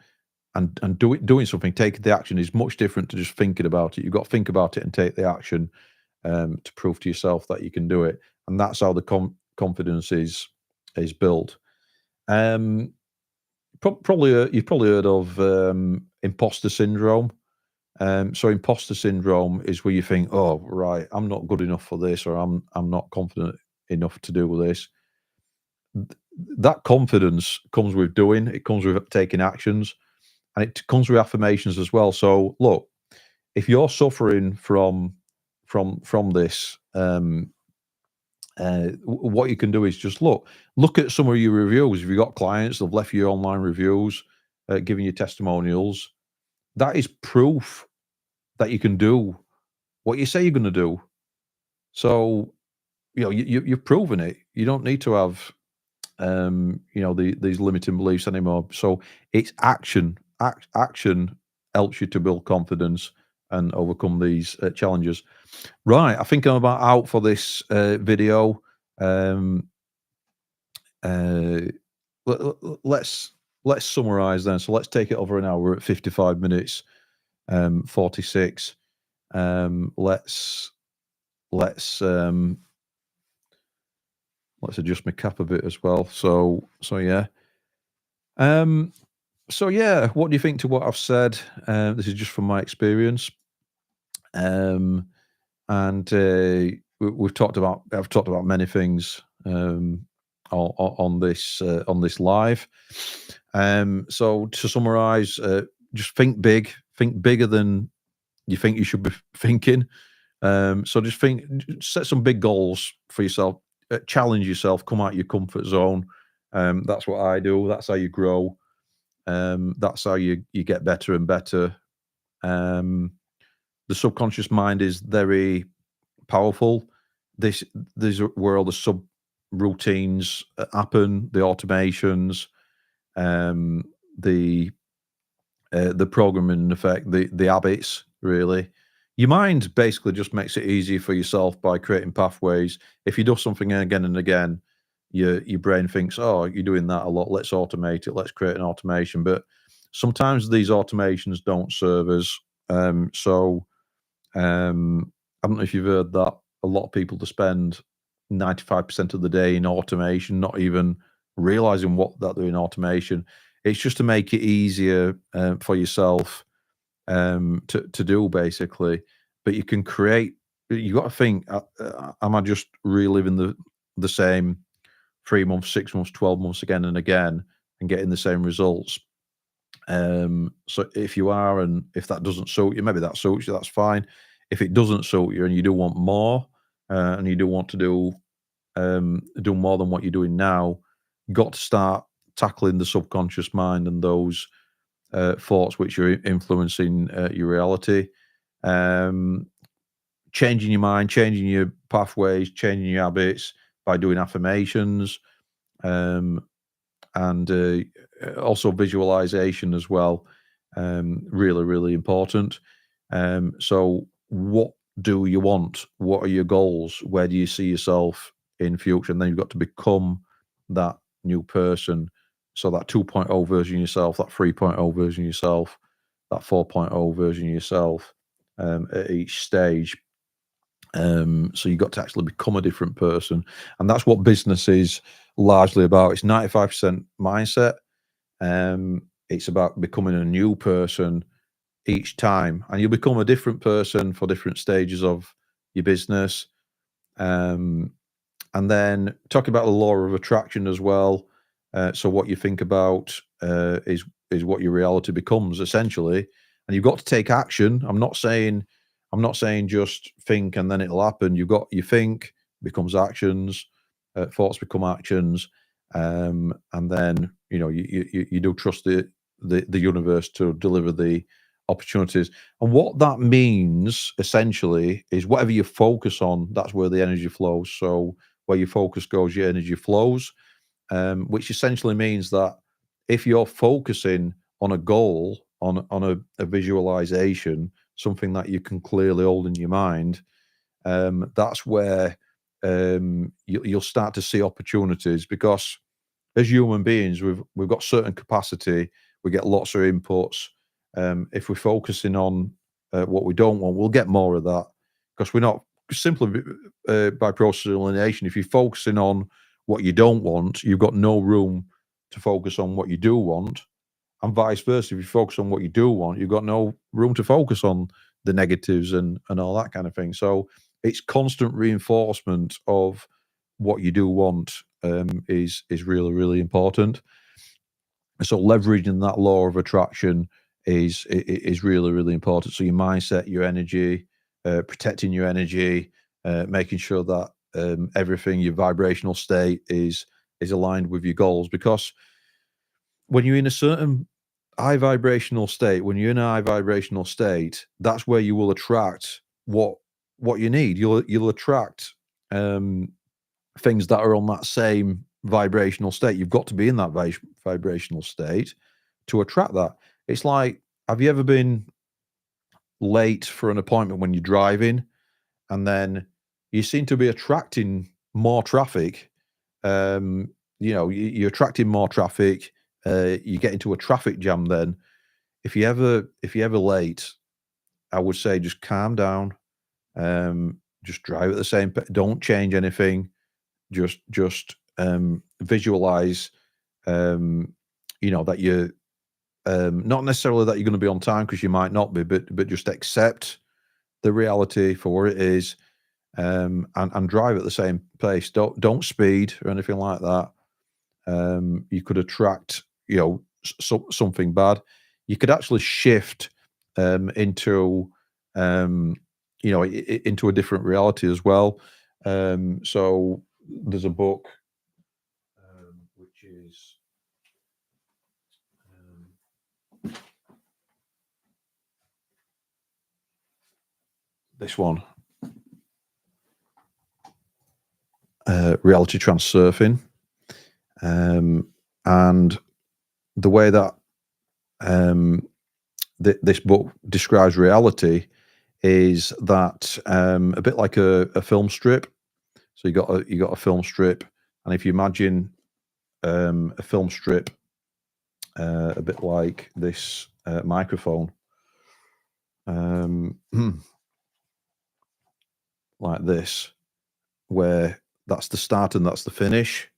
doing something, taking the action is much different to just thinking about it. You've got to think about it and take the action to prove to yourself that you can do it, and that's how the confidence is built. Probably you've probably heard of imposter syndrome. So imposter syndrome is where you think, "Oh, right, I'm not good enough for this," or I'm not confident enough to do this." Th That confidence comes with doing, it comes with taking actions, and it comes with affirmations as well. So, look, if you're suffering from this, what you can do is just look at some of your reviews. If you've got clients, they've left you online reviews, giving you testimonials. That is proof that you can do what you say you're going to do. So, you've proven it. You don't need to have these limiting beliefs anymore. So it's action. Action helps you to build confidence and overcome these challenges. Right, I think I'm about out for this video. Um, uh, let's summarize then. So let's take it over an hour. We're at 55 minutes, 46. Let's let's adjust my cap a bit as well. So yeah. So yeah, what do you think to what I've said? This is just from my experience. Um, and we've talked about I've talked about many things on this live. So to summarize, just think bigger than you think you should be thinking. So just set some big goals for yourself, challenge yourself, come out of your comfort zone. That's what I do. That's how you grow. That's how you get better and better. Um, the subconscious mind is very powerful. This is where all the sub routines happen, the automations, um, the programming effect, the habits. Really, your mind basically just makes it easier for yourself by creating pathways. If you do something again and again, your brain thinks, "Oh, you're doing that a lot. Let's automate it. Let's create an automation." But sometimes these automations don't serve us. I don't know if you've heard that a lot of people to spend 95% of the day in automation, not even realizing what that they're in automation. It's just to make it easier for yourself to do basically. But you can create. You got to think: am I just reliving the same 3 months, 6 months, 12 months again and again, and getting the same results? So if you are, and if that doesn't suit you, maybe that suits you. That's fine. If it doesn't suit you, and you do want more, and you do want to do more than what you're doing now, you got to start tackling the subconscious mind and those thoughts which are influencing your reality. Um, Changing your mind, changing your pathways, changing your habits by doing affirmations, um, and also visualization as well. Really, really important. So, what do you want? What are your goals? Where do you see yourself in future? And then you've got to become that new person. So that 2.0 version of yourself, that 3.0 version of yourself, that 4.0 version of yourself at each stage. So you've got to actually become a different person, and that's what business is largely about. It's 95% mindset. It's about becoming a new person each time, and you'll become a different person for different stages of your business. Um, and then talk about the law of attraction as well. So what you think about is what your reality becomes essentially, and you've got to take action. I'm not saying just think and then it'll happen. You think becomes actions, thoughts become actions, and then you do trust the universe to deliver the opportunities. And what that means essentially is whatever you focus on, that's where the energy flows. So where your focus goes, your energy flows, which essentially means that if you're focusing on a goal, on a visualization, something that you can clearly hold in your mind, that's where you'll start to see opportunities, because as human beings, we've got certain capacity. We get lots of inputs. If we're focusing on what we don't want, we'll get more of that, because we're not simply by process of elimination. If you're focusing on what you don't want, you've got no room to focus on what you do want, and vice versa. If you focus on what you do want, you've got no room to focus on the negatives and all that kind of thing. So it's constant reinforcement of what you do want is really really important. So leveraging that law of attraction is really really important. So your mindset, your energy, protecting your energy, making sure that everything, your vibrational state is aligned with your goals. Because when you're in a certain high vibrational state, when you're in a high vibrational state, that's where you will attract what you need. You'll attract um, things that are on that same vibrational state. You've got to be in that vibrational state to attract that. It's like, have you ever been late for an appointment when you're driving, and then you seem to be attracting more traffic? You're attracting more traffic. You get into a traffic jam. Then, if you ever late, I would say just calm down. Just drive at the same. Don't change anything. Just visualize. That you're not necessarily that you're going to be on time, because you might not be, but just accept the reality for what it is, and drive at the same pace. Don't speed or anything like that. You could attract, something bad. You could actually shift into, into a different reality as well. So there's a book which is this one, Reality Transurfing, and the way that this book describes reality is that a bit like a film strip. So you got a film strip, and if you imagine a film strip, a bit like this microphone, like this, where that's the start and that's the finish,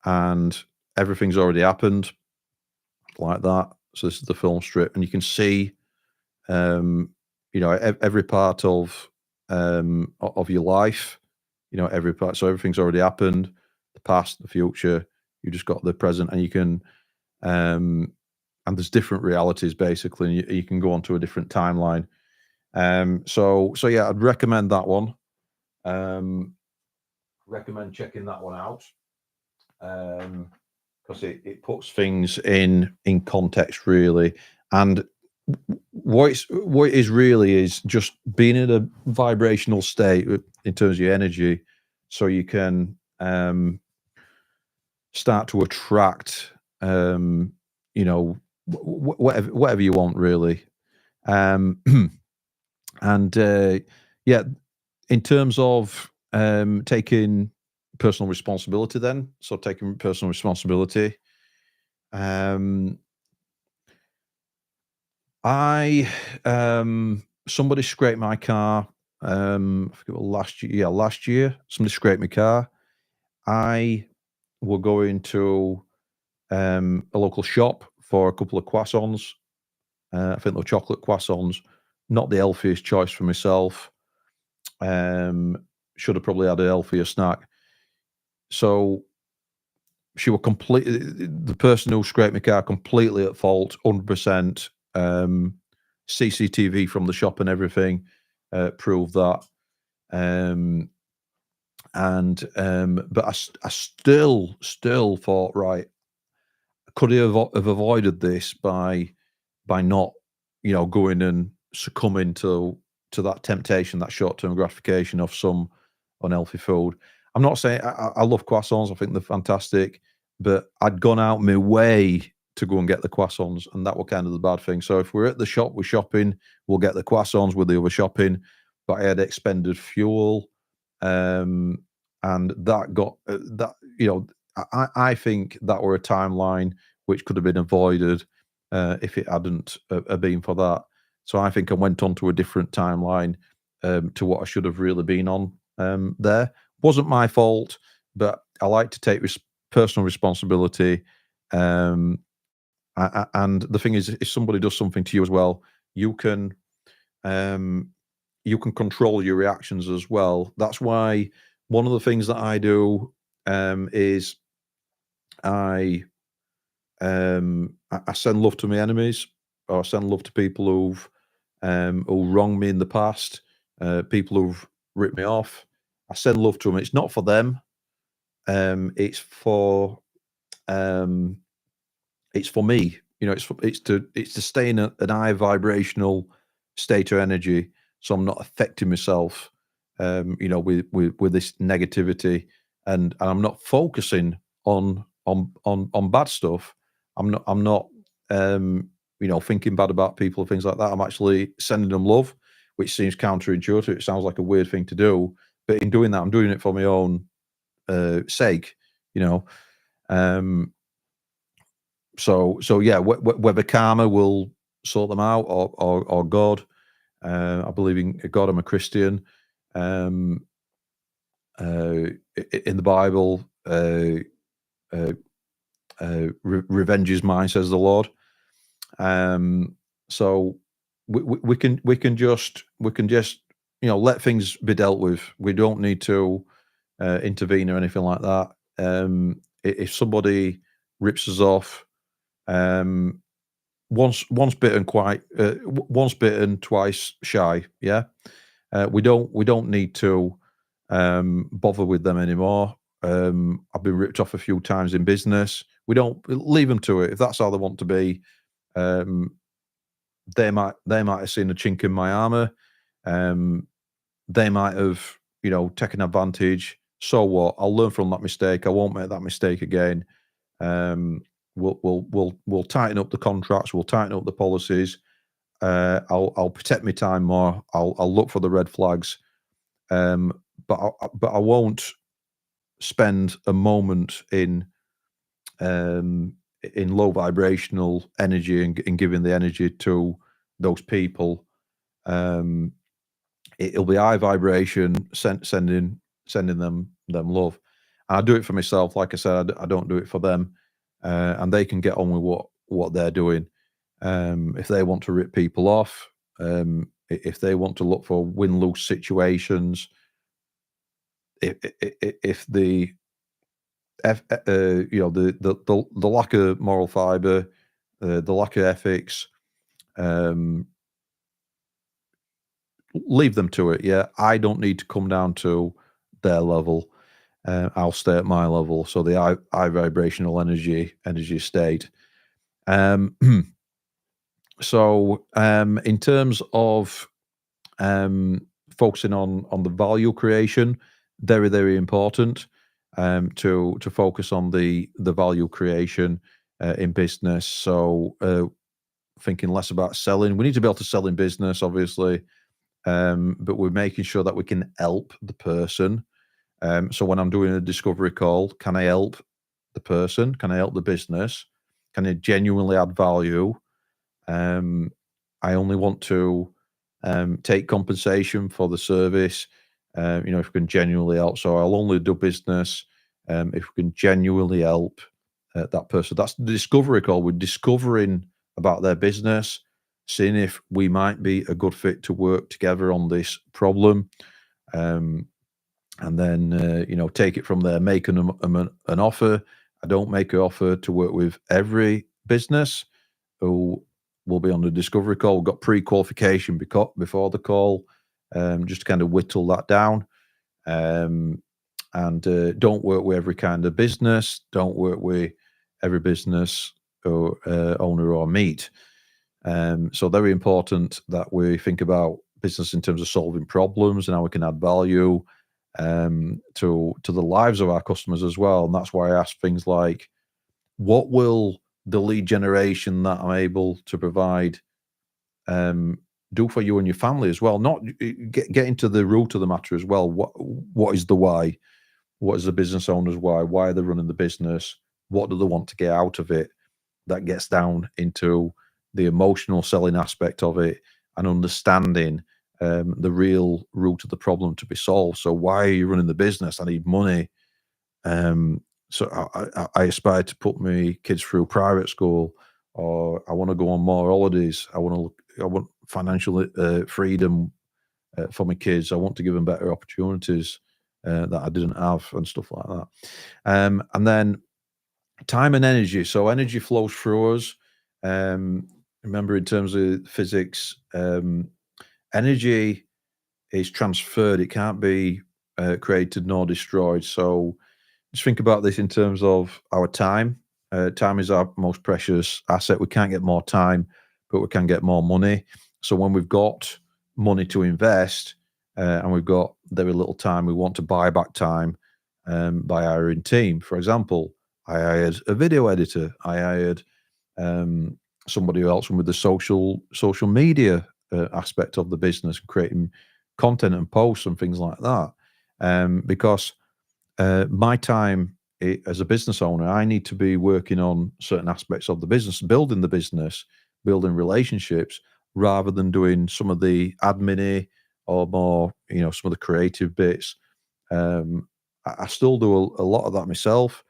and everything's already happened, like that. So this is the film strip, and you can see, every part of your life, every part. So everything's already happened, the past, the future. You just got the present, and you can, and there's different realities basically, and you can go on to a different timeline. So yeah, I'd recommend that one. Recommend checking that one out, because it puts things in context really. And what it is really is just being in a vibrational state in terms of your energy, so you can start to attract whatever you want really. um and yeah, in terms of taking personal responsibility, then, so taking personal responsibility, um I somebody scraped my car. I forget what, last year. Yeah, last year somebody scraped my car. I were going to a local shop for a couple of croissants. I think they were chocolate croissants. Not the healthiest choice for myself. Um, should have probably had a healthier snack. So she were completely, the person who scraped my car, completely at fault, 100%. CCTV from the shop and everything proved that. But I still thought, right, could he have avoided this by not, going and succumbing to that temptation, that short term gratification of some unhealthy food. I'm not saying I love croissants. I think they're fantastic, but I'd gone out my way to go and get the croissants, and that was kind of the bad thing. So if we're at the shop, we're shopping, we'll get the croissants with the other shopping. But I had expended fuel, and that got that. I think that were a timeline which could have been avoided if it hadn't been for that. So I think I went on to a different timeline to what I should have really been on there. Wasn't my fault, but I like to take personal responsibility, um, And the thing is, if somebody does something to you as well, you can um, you can control your reactions as well. That's why one of the things that I do is I send love to my enemies, or I send love to people who wronged me in the past, people who've ripped me off. I send love to them. It's not for them. It's for um, it's for me. You know, it's to stay in an high vibrational state of energy, so I'm not affecting myself. You know, with this negativity, and I'm not focusing on bad stuff. I'm not um, you know, thinking bad about people, things like that. I'm actually sending them love, which seems counterintuitive. It sounds like a weird thing to do, but in doing that, I'm doing it for my own sake. You know, um, so yeah, whether karma will sort them out, or God. I believe in God. I'm a Christian. Um, in the Bible, uh, revenge is mine, says the Lord. So we can just let things be dealt with. We don't need to intervene or anything like that. If somebody rips us off, um, once bitten, once bitten, twice shy. Yeah, we don't need to bother with them anymore. I've been ripped off a few times in business. We don't leave them to it. If that's how they want to be, um, they might have seen a chink in my armor. Um, they might have taken advantage. So what? I'll learn from that mistake. I won't make that mistake again. Um, we'll tighten up the contracts. We'll tighten up the policies. I'll protect my time more. I'll look for the red flags. But I won't spend a moment um, in low vibrational energy, and giving the energy to those people. Um, it'll be high vibration, sending them love. And I do it for myself. Like I said, I don't do it for them, and they can get on with what they're doing. If they want to rip people off, if they want to look for win lose situations, if the the lack of moral fiber, the lack of ethics, um, leave them to it. Yeah, I don't need to come down to their level. I'll stay at my level. So the high vibrational energy state. Um, in terms of focusing on the value creation, very, very important to focus on the value creation in business. So thinking less about selling. We need to be able to sell in business, obviously, but we're making sure that we can help the person. So when I'm doing a discovery call, can I help the person? Can I help the business? Can I genuinely add value? I only want to take compensation for the service. If we can genuinely help. So I'll only do business if we can genuinely help that person. That's the discovery call. We're discovering about their business, seeing if we might be a good fit to work together on this problem. And then take it from there, make an offer. I don't make an offer to work with every business who will be on the discovery call. We've got pre-qualification before the call, just to kind of whittle that down. And don't work with every kind of business. Don't work with every business or owner or meet. So very important that we think about business in terms of solving problems and how we can add value to the lives of our customers as well. And that's why I ask things like, what will the lead generation that I'm able to provide do for you and your family as well? Not get into the root of the matter as well. What is the why? What is the business owner's why? Why are they running the business? What do they want to get out of it? That gets down into the emotional selling aspect of it and understanding the real root of the problem to be solved. So why are you running the business? I need money. So I aspire to put my kids through private school, or I want to go on more holidays. I want financial freedom for my kids. I want to give them better opportunities that I didn't have and stuff like that. And then time and energy. So energy flows through us. Remember, in terms of physics, energy is transferred. It can't be created nor destroyed. So just think about this in terms of our time. Time is our most precious asset. We can't get more time, but we can get more money. So when we've got money to invest and we've got very little time, we want to buy back time by hiring team. For example, I hired a video editor. I hired somebody else with the social media aspect of the business, creating content and posts and things like that. Because my time as a business owner, I need to be working on certain aspects of the business, building relationships, rather than doing some of the admin or more, some of the creative bits. I still do a lot of that myself,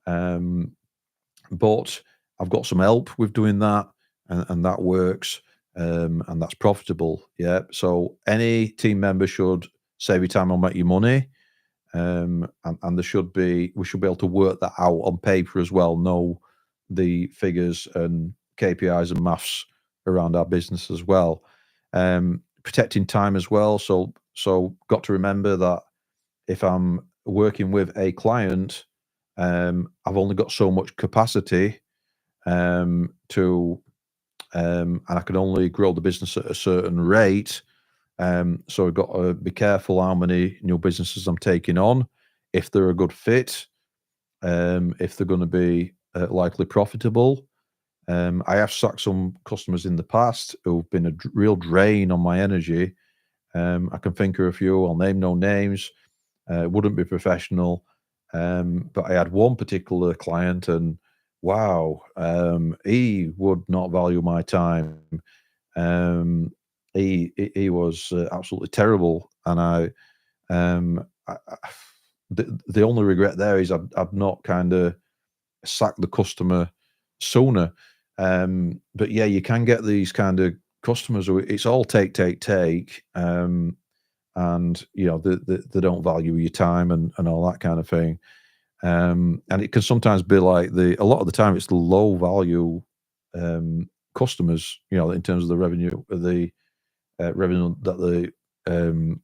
but I've got some help with doing that, and that works, and that's profitable. Yeah. So any team member should save you time or make you money. And we should be able to work that out on paper as well, know the figures and KPIs and maths around our business as well. Protecting time as well. So got to remember that if I'm working with a client, I've only got so much capacity to and I can only grow the business at a certain rate. So I've got to be careful how many new businesses I'm taking on, if they're a good fit, if they're going to be likely profitable. I have sacked some customers in the past who've been a real drain on my energy. I can think of a few. I'll name no names. Wouldn't be professional, but I had one particular client, and wow, he would not value my time. Um, he was absolutely terrible, and the only regret there is I've not kind of sacked the customer sooner. But yeah, you can get these kind of customers who it's all take, and they don't value your time and all that kind of thing. And it can sometimes be like a lot of the time it's the low value customers, in terms of the revenue, revenue that um,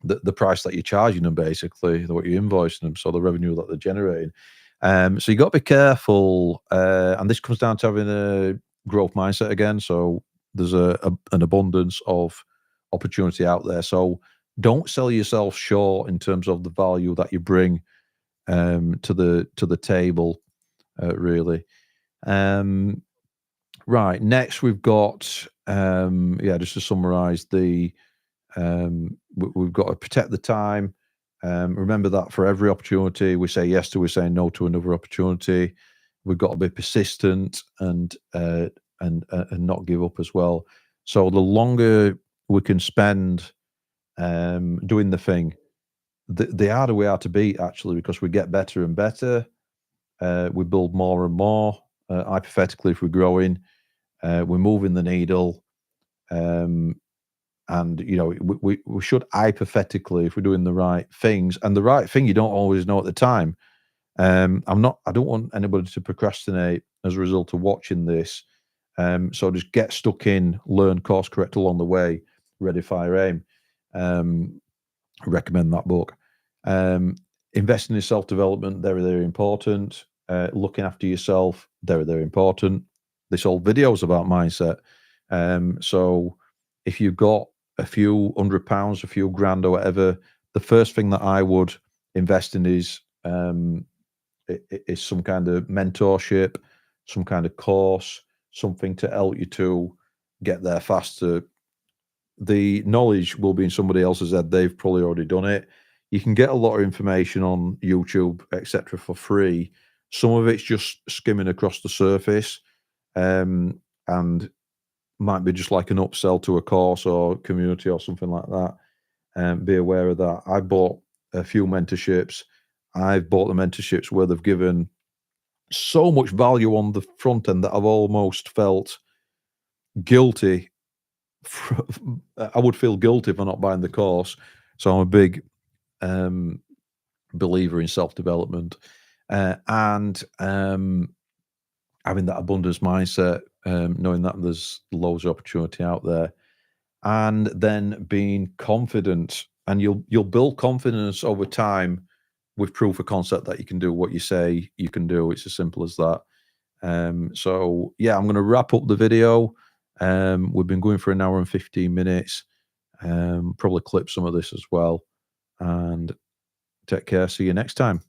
the price that you're charging them, basically, what you're invoicing them, so the revenue that they're generating. So you got to be careful, and this comes down to having a growth mindset again. So there's an abundance of opportunity out there. So don't sell yourself short in terms of the value that you bring to the table, really. Right. Next, we've got just to summarize we've got to protect the time. Remember that for every opportunity we say yes to, we say no to another opportunity. We've got to be persistent and not give up as well. So the longer we can spend doing the thing, the harder we are to beat, actually, because we get better and better. We build more and more. Hypothetically, if we're growing, we're moving the needle. And we should hypothetically, if we're doing the right things, and the right thing you don't always know at the time. I don't want anybody to procrastinate as a result of watching this. So just get stuck in, learn, course correct along the way. Ready, fire, aim. Recommend that book. Investing in self-development, very, very important. Looking after yourself, very, very important. This whole video is about mindset. So if you've got a few £100, a few grand or whatever, the first thing that I would invest in is some kind of mentorship, some kind of course, something to help you to get there faster. The knowledge will be in somebody else's head. They've probably already done it. You can get a lot of information on YouTube, etc., for free. Some of it's just skimming across the surface, and might be just like an upsell to a course or community or something like that. Be aware of that. I bought a few mentorships. I've bought the mentorships where they've given so much value on the front end that I've almost felt guilty. I would feel guilty for not buying the course. So I'm a big believer in self-development, and having that abundance mindset, knowing that there's loads of opportunity out there, and then being confident. And you'll build confidence over time with proof of concept that you can do what you say you can do. It's as simple as that. So yeah, I'm going to wrap up the video. We've been going for an hour and 15 minutes. Probably clip some of this as well. And take care. See you next time.